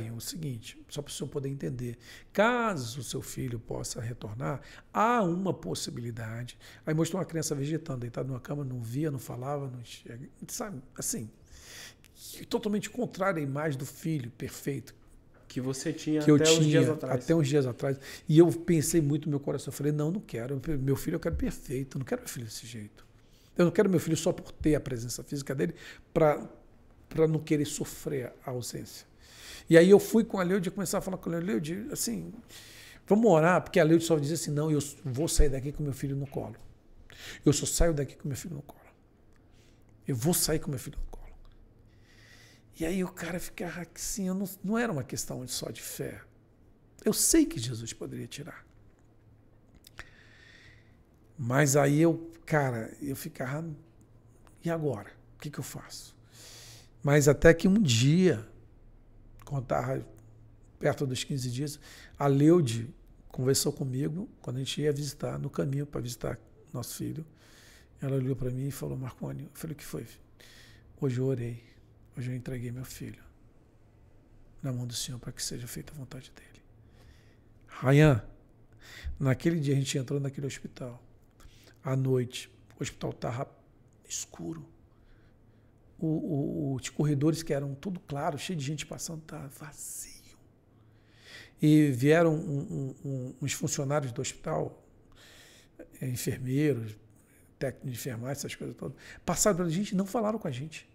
Speaker 2: é o seguinte, só para o senhor poder entender, caso o seu filho possa retornar, há uma possibilidade. Aí mostrou uma criança vegetando, deitada numa cama, não via, não falava, não enxerga, sabe, assim, totalmente contrária à imagem do filho perfeito.
Speaker 1: Que você tinha
Speaker 2: que
Speaker 1: até uns dias atrás.
Speaker 2: Até uns dias atrás. E eu pensei muito no meu coração, eu falei, não quero, meu filho eu quero perfeito, eu não quero meu filho desse jeito. Eu não quero meu filho só por ter a presença física dele, para não querer sofrer a ausência. E aí eu fui com a Leudi, começar a falar com a Leudi, assim, vamos orar, porque a Leudi só dizia assim, não, eu vou sair daqui com meu filho no colo. Eu só saio daqui com meu filho no colo. Eu vou sair com meu filho no colo. E aí o cara ficava assim, não era uma questão só de fé. Eu sei que Jesus poderia tirar. Mas aí eu ficava, e agora? O que eu faço? Mas até que um dia, quando estava perto dos 15 dias, a Leudi conversou comigo quando a gente ia visitar, no caminho para visitar nosso filho. Ela olhou para mim e falou, Marconi, eu falei, o que foi? Hoje eu orei, hoje eu entreguei meu filho na mão do Senhor para que seja feita a vontade dele. Ryan, naquele dia a gente entrou naquele hospital, à noite, o hospital estava escuro. Os corredores que eram tudo claro, cheio de gente passando, estava vazio. E vieram uns funcionários do hospital, enfermeiros, técnicos de enfermagem, essas coisas todas, passaram pela gente e não falaram com a gente.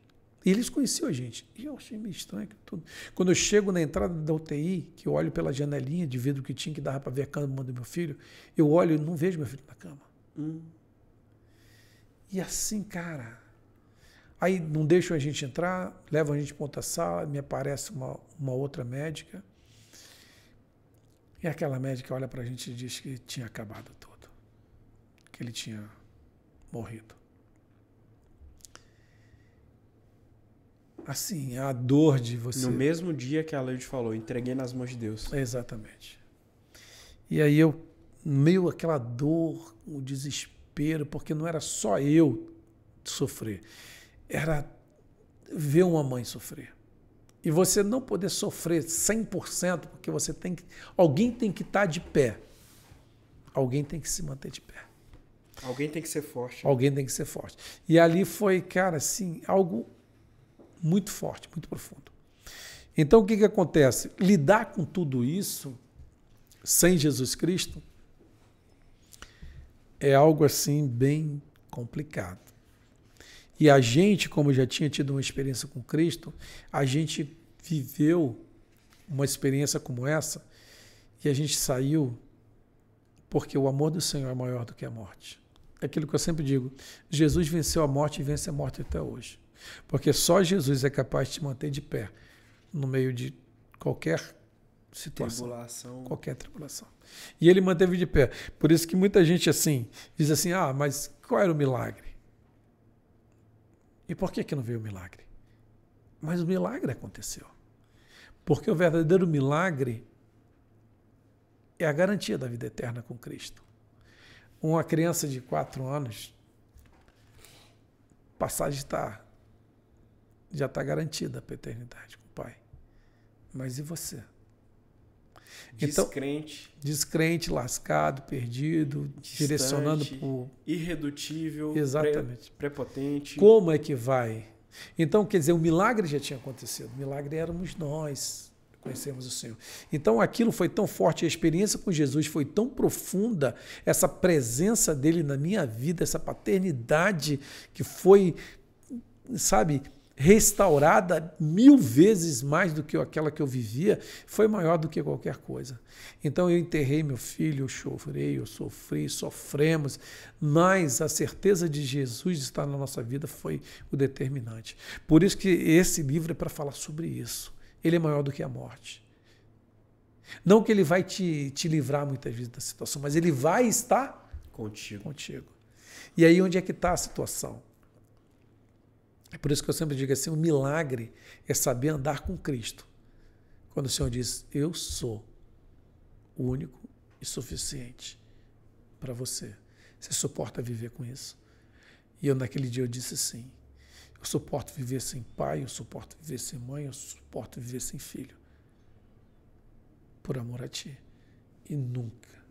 Speaker 2: E eles conheciam a gente. E eu achei meio estranho tudo. Quando eu chego na entrada da UTI, que eu olho pela janelinha de vidro que tinha, que dava para ver a cama do meu filho, eu olho e não vejo meu filho na cama. E assim, cara... Aí não deixam a gente entrar, levam a gente para outra sala, me aparece uma outra médica. E aquela médica olha para a gente e diz que tinha acabado tudo. Que ele tinha morrido. Assim, a dor de você...
Speaker 1: No mesmo dia que a Leide falou, entreguei nas mãos de Deus.
Speaker 2: Exatamente. E aí eu, meio aquela dor, o desespero, porque não era só eu sofrer. Era ver uma mãe sofrer. E você não poder sofrer 100%, porque você tem que... Alguém tem que estar de pé. Alguém tem que se manter de pé.
Speaker 1: Alguém tem que ser forte.
Speaker 2: Alguém tem que ser forte. E ali foi, cara, assim, algo muito forte, muito profundo. Então, o que acontece? Lidar com tudo isso sem Jesus Cristo é algo assim bem complicado. E a gente, como já tinha tido uma experiência com Cristo, a gente viveu uma experiência como essa e a gente saiu porque o amor do Senhor é maior do que a morte. É aquilo que eu sempre digo, Jesus venceu a morte e vence a morte até hoje. Porque só Jesus é capaz de te manter de pé no meio de qualquer situação, qualquer tribulação. E ele manteve de pé. Por isso que muita gente assim diz assim, mas qual era o milagre? E por que não veio o milagre? Mas o milagre aconteceu. Porque o verdadeiro milagre é a garantia da vida eterna com Cristo. Uma criança de 4 anos, passagem já está garantida para a eternidade com o Pai. Mas e você?
Speaker 1: Descrente.
Speaker 2: Então, descrente, lascado, perdido, distante, direcionando por...
Speaker 1: irredutível,
Speaker 2: exatamente.
Speaker 1: Prepotente.
Speaker 2: Como é que vai? Então, quer dizer, o milagre já tinha acontecido. O milagre éramos nós, conhecemos o Senhor. Então, aquilo foi tão forte, a experiência com Jesus foi tão profunda, essa presença dele na minha vida, essa paternidade que foi, sabe, restaurada 1000 vezes mais do que aquela que eu vivia, foi maior do que qualquer coisa. Então eu enterrei meu filho, eu chorei, eu sofri, sofremos, mas a certeza de Jesus estar na nossa vida foi o determinante. Por isso que esse livro é para falar sobre isso. Ele é maior do que a morte. Não que ele vai te livrar muitas vezes da situação, mas ele vai estar contigo. E aí onde é que está a situação? É por isso que eu sempre digo assim, o milagre é saber andar com Cristo. Quando o Senhor diz, eu sou o único e suficiente para você. Você suporta viver com isso? E eu naquele dia eu disse sim. Eu suporto viver sem pai, eu suporto viver sem mãe, eu suporto viver sem filho. Por amor a ti. E nunca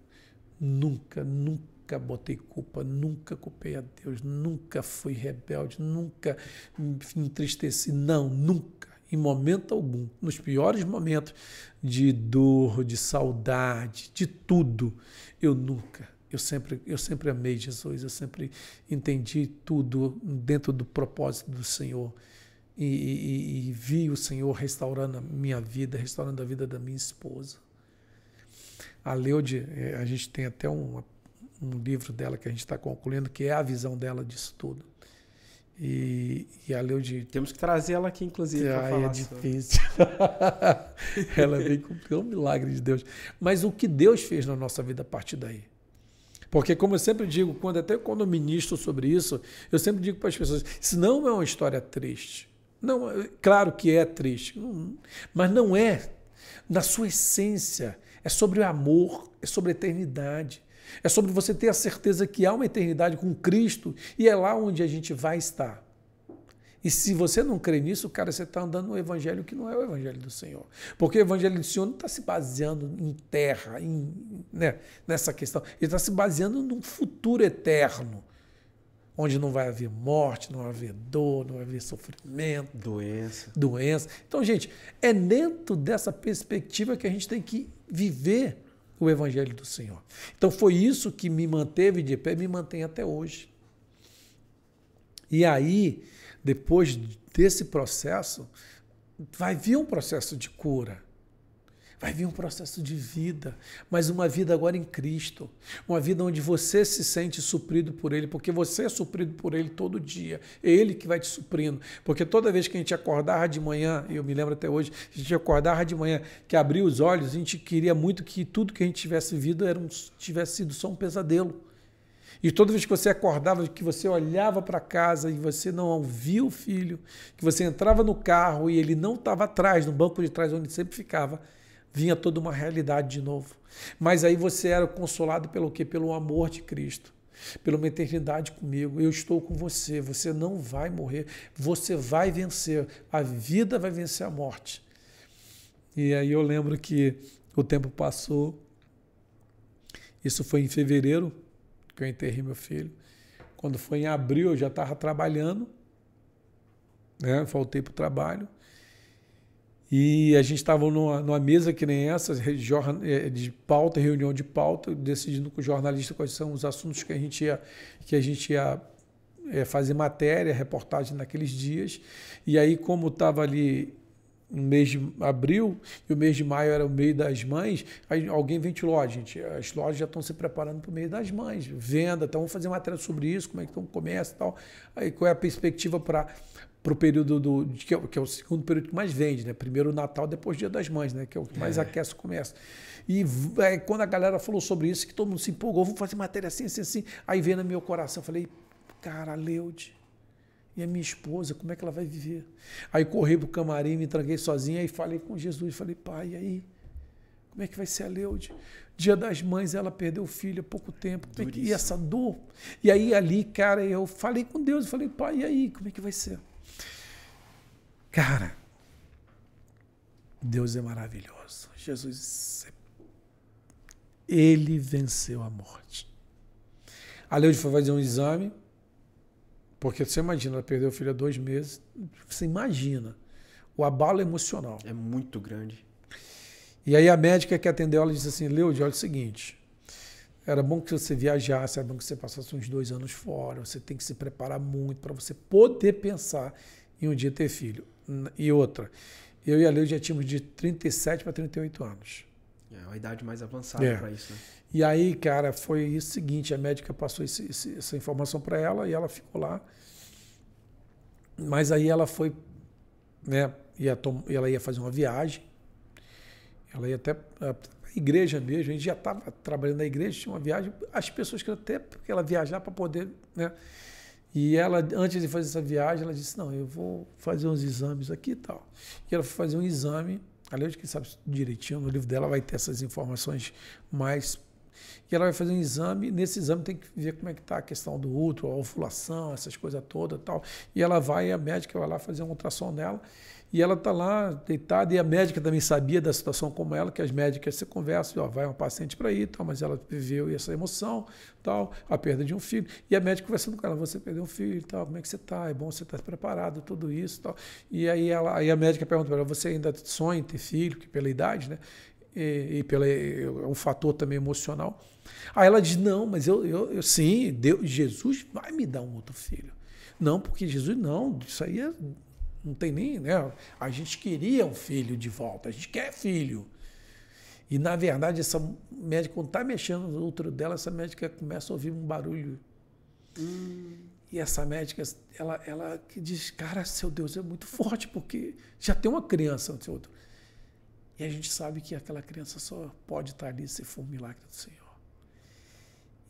Speaker 2: botei culpa, nunca culpei a Deus, nunca fui rebelde, nunca me entristeci, não, nunca, em momento algum, nos piores momentos de dor, de saudade, de tudo, eu sempre amei Jesus, eu sempre entendi tudo dentro do propósito do Senhor e vi o Senhor restaurando a minha vida, restaurando a vida da minha esposa. A Leude, a gente tem até um livro dela que a gente está concluindo, que é a visão dela disso tudo. E a Leude...
Speaker 1: Temos que trazer ela aqui, inclusive, para falar.
Speaker 2: É difícil. Ela veio cumprir um milagre de Deus. Mas o que Deus fez na nossa vida a partir daí? Porque, como eu sempre digo, quando eu ministro sobre isso, eu sempre digo para as pessoas, isso não é uma história triste. Não, claro que é triste, mas não é. Na sua essência, é sobre o amor, é sobre a eternidade. É sobre você ter a certeza que há uma eternidade com Cristo e é lá onde a gente vai estar. E se você não crê nisso, cara, você está andando no evangelho que não é o evangelho do Senhor. Porque o evangelho do Senhor não está se baseando em terra, nessa questão. Ele está se baseando num futuro eterno, onde não vai haver morte, não vai haver dor, não vai haver sofrimento, doença. Então, gente, é dentro dessa perspectiva que a gente tem que viver o evangelho do Senhor. Então, foi isso que me manteve de pé e me mantém até hoje. E aí, depois desse processo, vai vir um processo de cura, vai vir um processo de vida, mas uma vida agora em Cristo, uma vida onde você se sente suprido por Ele, porque você é suprido por Ele todo dia, é Ele que vai te suprindo, porque toda vez que a gente acordava de manhã, eu me lembro até hoje, a gente acordava de manhã, que abria os olhos, a gente queria muito que tudo que a gente tivesse vivido tivesse sido só um pesadelo. E toda vez que você acordava, que você olhava para casa e você não ouvia o filho, que você entrava no carro e ele não estava atrás, no banco de trás, onde sempre ficava, vinha toda uma realidade de novo. Mas aí você era consolado pelo quê? Pelo amor de Cristo, pela uma eternidade comigo. Eu estou com você, você não vai morrer, você vai vencer. A vida vai vencer a morte. E aí eu lembro que o tempo passou, isso foi em fevereiro, que eu enterrei meu filho. Quando foi em abril, eu já estava trabalhando né? Faltei para o trabalho. E a gente estava numa mesa que nem essa, de pauta, reunião de pauta, decidindo com o jornalista quais são os assuntos que a gente ia fazer matéria, reportagem naqueles dias. E aí, como estava ali no mês de abril e o mês de maio era o mês das mães, aí alguém ventilou, gente, as lojas já estão se preparando para o mês das mães, venda, então vamos fazer matéria sobre isso, como é que estão o comércio e tal. Aí qual é a perspectiva para o período que é o segundo período que mais vende, né? Primeiro o Natal, depois o Dia das Mães, né? Que é o que mais aquece o comércio. E quando a galera falou sobre isso, que todo mundo se empolgou, vamos fazer matéria assim, assim, assim. Aí veio no meu coração, eu falei, cara, a Leude e a minha esposa, como é que ela vai viver? Aí corri pro camarim, me tranquei sozinha e falei com Jesus, falei, pai, e aí? Como é que vai ser a Leude? Dia das Mães, ela perdeu o filho há pouco tempo. E essa dor? E aí ali, cara, eu falei com Deus, eu falei, pai, e aí? Como é que vai ser? Cara, Deus é maravilhoso. Jesus, ele venceu a morte. A Leude foi fazer um exame, porque você imagina, ela perdeu o filho há 2 meses, você imagina o abalo emocional.
Speaker 1: É muito grande.
Speaker 2: E aí a médica que atendeu ela disse assim, Leude, olha o seguinte, era bom que você viajasse, era bom que você passasse uns 2 anos fora, você tem que se preparar muito para você poder pensar em um dia ter filho. E outra, eu e a Leude já tínhamos de 37 para 38 anos.
Speaker 1: É uma idade mais avançada para isso, né?
Speaker 2: E aí, cara, foi isso seguinte, a médica passou essa informação para ela e ela ficou lá. Mas aí ela foi, né, ela ia fazer uma viagem, ela ia até a igreja mesmo, a gente já estava trabalhando na igreja, tinha uma viagem, as pessoas queriam até porque ela viajar para poder, né? E ela, antes de fazer essa viagem, ela disse, não, eu vou fazer uns exames aqui e tal. E ela foi fazer um exame, a Leude que sabe direitinho, no livro dela vai ter essas informações mais. E ela vai fazer um exame, nesse exame tem que ver como é que está a questão do útero, a ovulação, essas coisas todas e tal. E ela vai, a médica vai lá fazer um ultrassom nela, e ela está lá deitada, e a médica também sabia da situação como ela, que as médicas se conversam, ó, vai uma paciente para aí, tal, mas ela viveu essa emoção, tal, a perda de um filho, e a médica conversando com ela, você perdeu um filho, tal, como é que você está? É bom você estar preparado, tudo isso, tal. E aí, a médica pergunta para ela, você ainda sonha em ter filho, que pela idade, né? E pelo um fator também emocional. Aí ela diz, não, mas eu sim, Deus, Jesus vai me dar um outro filho. Não, porque Jesus não, isso aí não tem nem, né? A gente queria um filho de volta, a gente quer filho. E na verdade, essa médica, quando está mexendo no útero dela, essa médica começa a ouvir um barulho. E essa médica, ela que diz, cara, seu Deus é muito forte, porque já tem uma criança no seu útero. E a gente sabe que aquela criança só pode estar ali se for um milagre do Senhor.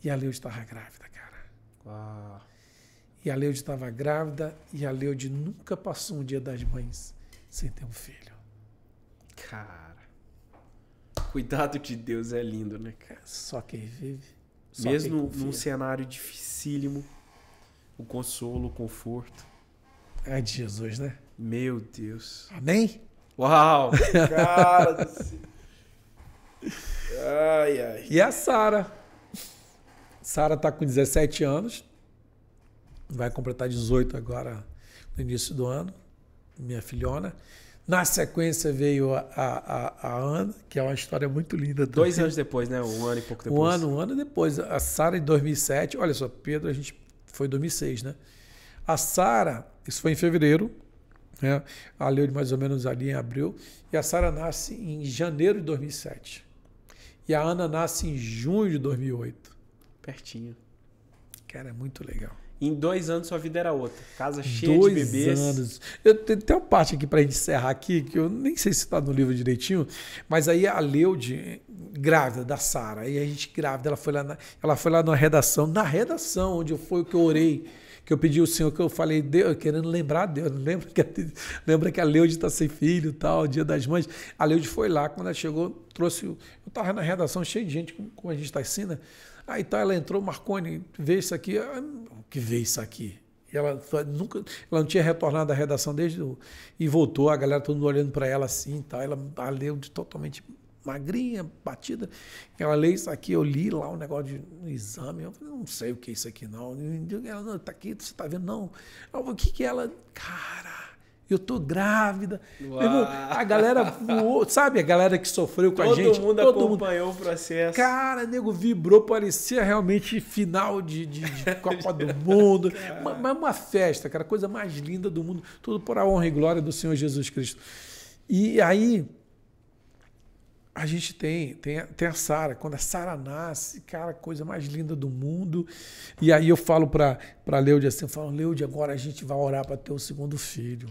Speaker 2: E a Leude estava grávida, cara.
Speaker 1: Uau.
Speaker 2: E a Leude estava grávida e a Leude nunca passou um Dia das Mães sem ter um filho.
Speaker 1: Cara, cuidado de Deus é lindo, né, cara?
Speaker 2: Só quem vive.
Speaker 1: Mesmo num cenário dificílimo, o consolo, o conforto.
Speaker 2: É de Jesus, né?
Speaker 1: Meu Deus.
Speaker 2: Amém?
Speaker 1: Uau! Cara do céu. Ai, ai.
Speaker 2: E a Sara? Sara está com 17 anos. Vai completar 18 agora no início do ano. Minha filhona. Na sequência veio a Ana, que é uma história muito linda.
Speaker 1: 2 anos depois, né? 1 ano e pouco depois.
Speaker 2: Um ano depois. A Sara em 2007. Olha só, Pedro, a gente foi em 2006, né? A Sara, isso foi em fevereiro. Né? A Leude mais ou menos ali em abril. E a Sara nasce em janeiro de 2007. E a Ana nasce em junho de 2008.
Speaker 1: Pertinho.
Speaker 2: Cara, é muito legal.
Speaker 1: Em 2 anos sua vida era outra. Casa cheia de bebês.
Speaker 2: 2 anos. Tem uma parte aqui pra gente encerrar aqui, que eu nem sei se está no livro direitinho, mas aí a Leude, grávida da Sara, aí a gente grávida, ela foi lá na redação, onde foi o que eu orei, que eu pedi ao Senhor, que eu falei, Deus, querendo lembrar Deus, lembra que a Leude está sem filho, tal, Dia das Mães. A Leude foi lá, quando ela chegou, trouxe, eu estava na redação cheio de gente, como a gente está assim, né? Aí tá, ela entrou, Marconi, vê isso aqui, que vê isso aqui? E ela não tinha retornado da redação e voltou, a galera todo mundo olhando para ela assim, tá? Ela leu totalmente magrinha, batida. Ela lê isso aqui, eu li lá um negócio no exame, eu falei, não sei o que é isso aqui não. Ela, não, tá aqui, você tá vendo? Não. O que ela... Cara, eu tô grávida. Meu irmão, a galera voou, sabe? A galera que sofreu com a gente.
Speaker 1: Todo mundo acompanhou o processo.
Speaker 2: Cara, nego vibrou, parecia realmente final de Copa do Mundo. Uma festa, cara, coisa mais linda do mundo. Tudo por a honra e glória do Senhor Jesus Cristo. E aí, a gente tem a Sara. Quando a Sara nasce, cara, coisa mais linda do mundo. E aí eu falo para Leude assim, eu falo, Leude, agora a gente vai orar para ter o segundo filho.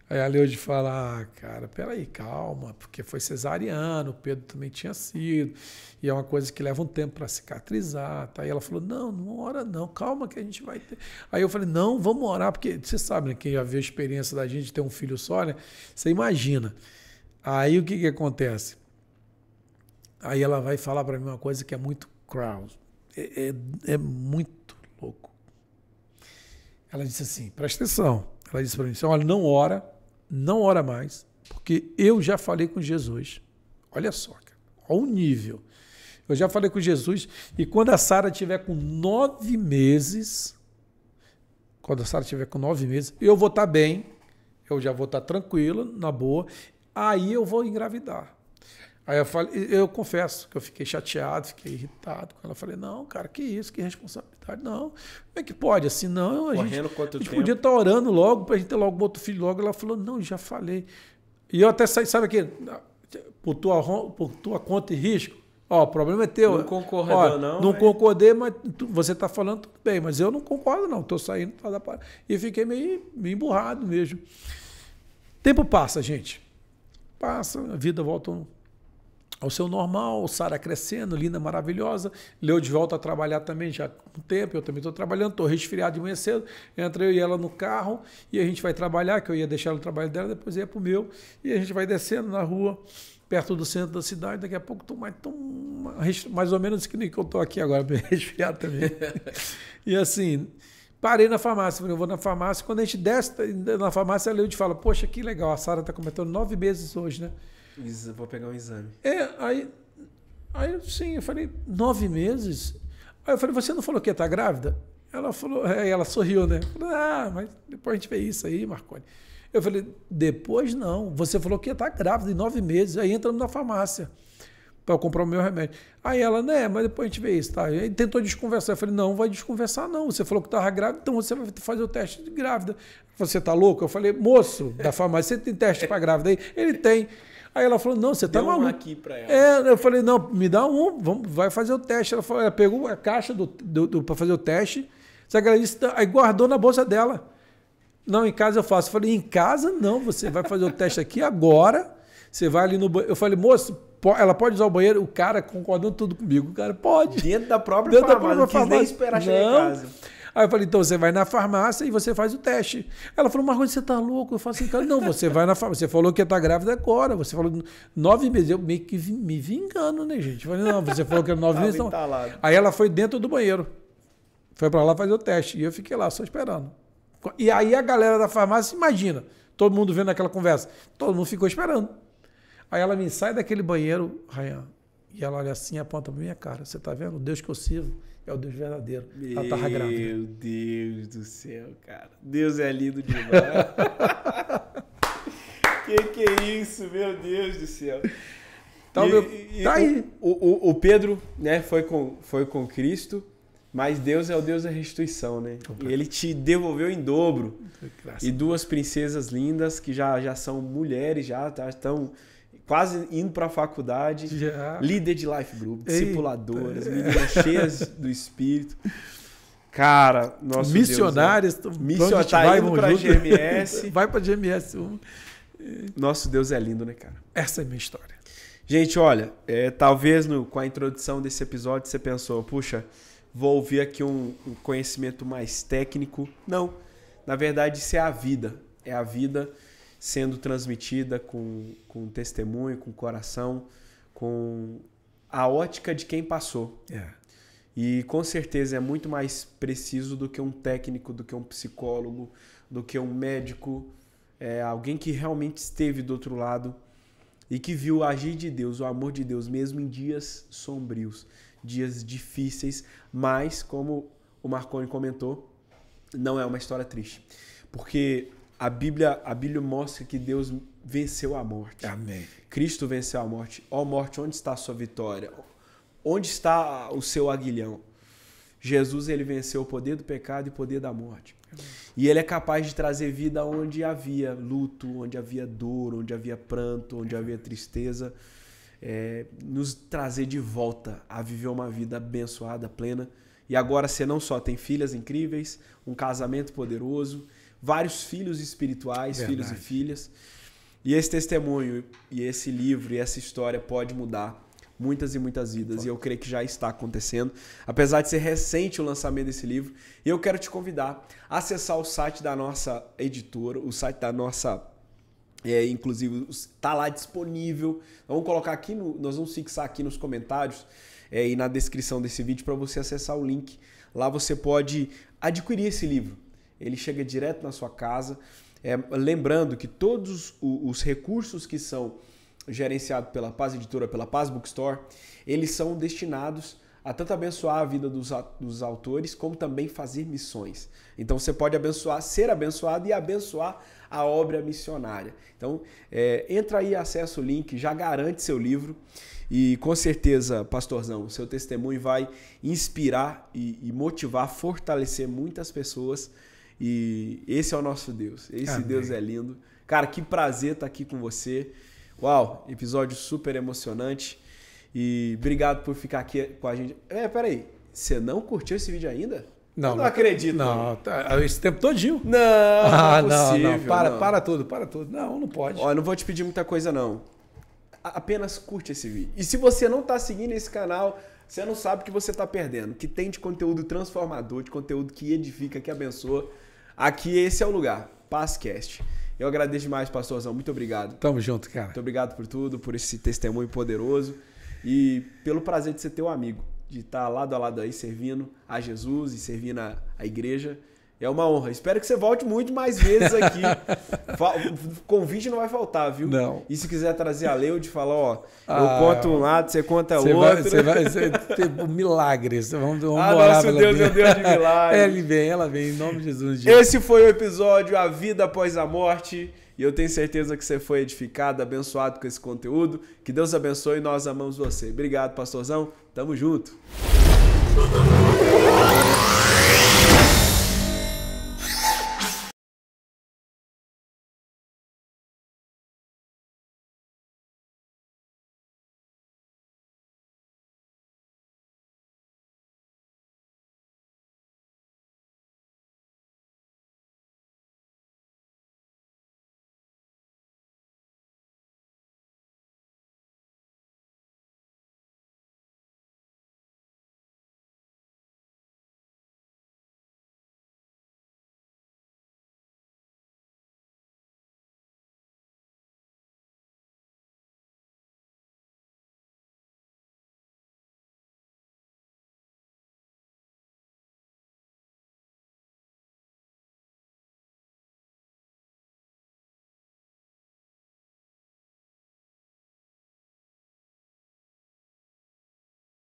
Speaker 2: Aí a Leude fala, cara, peraí, calma, porque foi cesariano, o Pedro também tinha sido, e é uma coisa que leva um tempo para cicatrizar. Tá? Aí ela falou, não ora não, calma que a gente vai ter. Aí eu falei, não, vamos orar, porque você sabe, né, quem já viu a experiência da gente ter um filho só, né, você imagina. Aí o que acontece? Aí ela vai falar para mim uma coisa que é muito crowd, é muito louco. Ela disse assim, presta atenção, ela disse para mim assim, olha, não ora mais, porque eu já falei com Jesus. Olha só, cara, olha o nível. Eu já falei com Jesus e quando a Sara tiver com 9 meses, eu vou estar bem, eu já vou estar tranquilo, na boa, aí eu vou engravidar. Aí eu confesso que eu fiquei chateado, fiquei irritado com ela. Eu falei, não, cara, que isso, que responsabilidade. Não, como é que pode? Assim, não, a gente podia estar orando logo, para a gente ter logo outro filho logo. Ela falou, não, já falei. E eu até saí, sabe aqui, por tua conta e risco, ó, o problema é teu.
Speaker 1: Não concordou,
Speaker 2: não concordei, mas você está falando tudo bem, mas eu não concordo, não. Estou saindo para dar para. E fiquei meio emburrado mesmo. Tempo passa, gente. Passa, a vida volta ao seu normal, Sara crescendo, linda, maravilhosa. Leude volta a trabalhar também já há um tempo, eu também estou trabalhando, estou resfriado de manhã cedo, entra eu e ela no carro e a gente vai trabalhar, que eu ia deixar no trabalho dela, depois ia para o meu, e a gente vai descendo na rua, perto do centro da cidade, daqui a pouco estou mais ou menos que nem que eu estou aqui agora, bem resfriado também. E assim, parei na farmácia, falei, eu vou na farmácia, quando a gente desce na farmácia, a Leude fala, poxa, que legal, a Sara está completando 9 meses hoje, né?
Speaker 1: Vou pegar um exame.
Speaker 2: Aí sim, eu falei, 9 meses? Aí eu falei, você não falou que ia estar grávida? Ela falou, ela sorriu, né? Eu falei, mas depois a gente vê isso aí, Marconi. Eu falei, depois não, você falou que ia estar grávida em 9 meses, aí entramos na farmácia para eu comprar o meu remédio. Aí ela, né, mas depois a gente vê isso, tá? Aí tentou desconversar, eu falei, não vai desconversar não, você falou que estava grávida, então você vai fazer o teste de grávida. Você tá louco? Eu falei, moço da farmácia, você tem teste para grávida aí? Ele tem. Aí ela falou, não, você tá maluco.
Speaker 1: Deu um aqui para ela.
Speaker 2: Eu falei, não, me dá vai fazer o teste. Ela pegou a caixa para fazer o teste, só que ela disse, aí guardou na bolsa dela. Não, em casa eu faço. Eu falei, em casa não, você vai fazer o teste aqui agora, você vai ali no banheiro. Eu falei, moço, ela pode usar o banheiro? O cara concordou tudo comigo. O cara pode.
Speaker 1: Dentro da própria farmácia, não quis nem esperar chegar em casa.
Speaker 2: Aí eu falei, então você vai na farmácia e você faz o teste. Ela falou, Marconi, você tá louco? Eu falei assim, cara, não, você vai na farmácia. Você falou que ia estar grávida agora. Você falou 9 meses. Eu meio que me vingando, né, gente? Eu falei, não, você falou que era 9 meses. Então... Aí ela foi dentro do banheiro. Foi para lá fazer o teste. E eu fiquei lá só esperando. E aí a galera da farmácia, imagina, todo mundo vendo aquela conversa. Todo mundo ficou esperando. Aí ela me sai daquele banheiro, Rayan, e ela olha assim e aponta pra minha cara. Você tá vendo? O Deus que eu sirvo é o Deus verdadeiro. Ela tava grávida.
Speaker 1: Meu Deus do céu, cara. Deus é lindo demais. que é isso, meu Deus do céu.
Speaker 2: Tá aí.
Speaker 1: O Pedro, né, foi com Cristo, mas Deus é o Deus da restituição, né? E ele te devolveu em dobro. E 2 princesas lindas que já são mulheres, já estão quase indo para a faculdade, líder de life group, discipuladoras, meninas cheias do Espírito. Cara, nosso
Speaker 2: missionários,
Speaker 1: Deus, tá indo para GMS.
Speaker 2: Vai para GMS.
Speaker 1: Nosso Deus é lindo, né, cara?
Speaker 2: Essa é a minha história.
Speaker 1: Gente, olha, talvez com a introdução desse episódio você pensou, puxa, vou ouvir aqui um conhecimento mais técnico. Não, na verdade isso é a vida. É a vida sendo transmitida com testemunho, com coração, com a ótica de quem passou. E com certeza é muito mais preciso do que um técnico, do que um psicólogo, do que um médico, alguém que realmente esteve do outro lado e que viu o agir de Deus, o amor de Deus, mesmo em dias sombrios, dias difíceis, mas, como o Marconi comentou, não é uma história triste. Porque a Bíblia mostra que Deus venceu a morte.
Speaker 2: Amém.
Speaker 1: Cristo venceu a morte. Ó morte, onde está a sua vitória? Onde está o seu aguilhão? Jesus, ele venceu o poder do pecado e o poder da morte. E ele é capaz de trazer vida onde havia luto, onde havia dor, onde havia pranto, onde havia tristeza. Nos trazer de volta a viver uma vida abençoada, plena. E agora você não só tem filhas incríveis, um casamento poderoso, vários filhos espirituais,
Speaker 2: Verdade.
Speaker 1: filhos e filhas. E esse testemunho, e esse livro, e essa história pode mudar muitas e muitas vidas. E eu creio que já está acontecendo. Apesar de ser recente o lançamento desse livro, eu quero te convidar a acessar o site da nossa editora, o site da nossa... inclusive, está lá disponível. Vamos colocar aqui, nós vamos fixar aqui nos comentários e na descrição desse vídeo para você acessar o link. Lá você pode adquirir esse livro. Ele chega direto na sua casa. Lembrando que todos os recursos que são gerenciados pela Paz Editora, pela Paz Bookstore, eles são destinados a tanto abençoar a vida dos autores, como também fazer missões. Então você pode ser abençoado e abençoar a obra missionária. Então entra aí, acessa o link, já garante seu livro e com certeza, pastorzão, seu testemunho vai inspirar e motivar, fortalecer muitas pessoas. E esse é o nosso Deus. Esse Amém. Deus é lindo. Cara, que prazer estar aqui com você. Uau, episódio super emocionante. E obrigado por ficar aqui com a gente. Peraí, você não curtiu esse vídeo ainda?
Speaker 2: Não,
Speaker 1: não acredito.
Speaker 2: Não, esse tempo todinho.
Speaker 1: Não, não é possível.
Speaker 2: Não. Para tudo. Não pode.
Speaker 1: Ó, eu não vou te pedir muita coisa, não. Apenas curte esse vídeo. E se você não está seguindo esse canal, você não sabe o que você está perdendo. Que tem de conteúdo transformador, de conteúdo que edifica, que abençoa. Aqui esse é o lugar, Pazcast. Eu agradeço demais, pastorzão. Muito obrigado.
Speaker 2: Tamo junto, cara.
Speaker 1: Muito obrigado por tudo, por esse testemunho poderoso e pelo prazer de ser teu amigo, de estar lado a lado aí servindo a Jesus e servindo a igreja. É uma honra. Espero que você volte muito mais vezes aqui. O convite não vai faltar, viu?
Speaker 2: Não.
Speaker 1: E se quiser trazer a Leude, falar, ó, eu conto um lado, você conta outro.
Speaker 2: Você vai ter milagres. Vamos
Speaker 1: nosso Deus é um Deus de milagres.
Speaker 2: Ela vem, em nome de Jesus.
Speaker 1: Esse foi o episódio A Vida Após a Morte. E eu tenho certeza que você foi edificado, abençoado com esse conteúdo. Que Deus abençoe e nós amamos você. Obrigado, pastorzão. Tamo junto.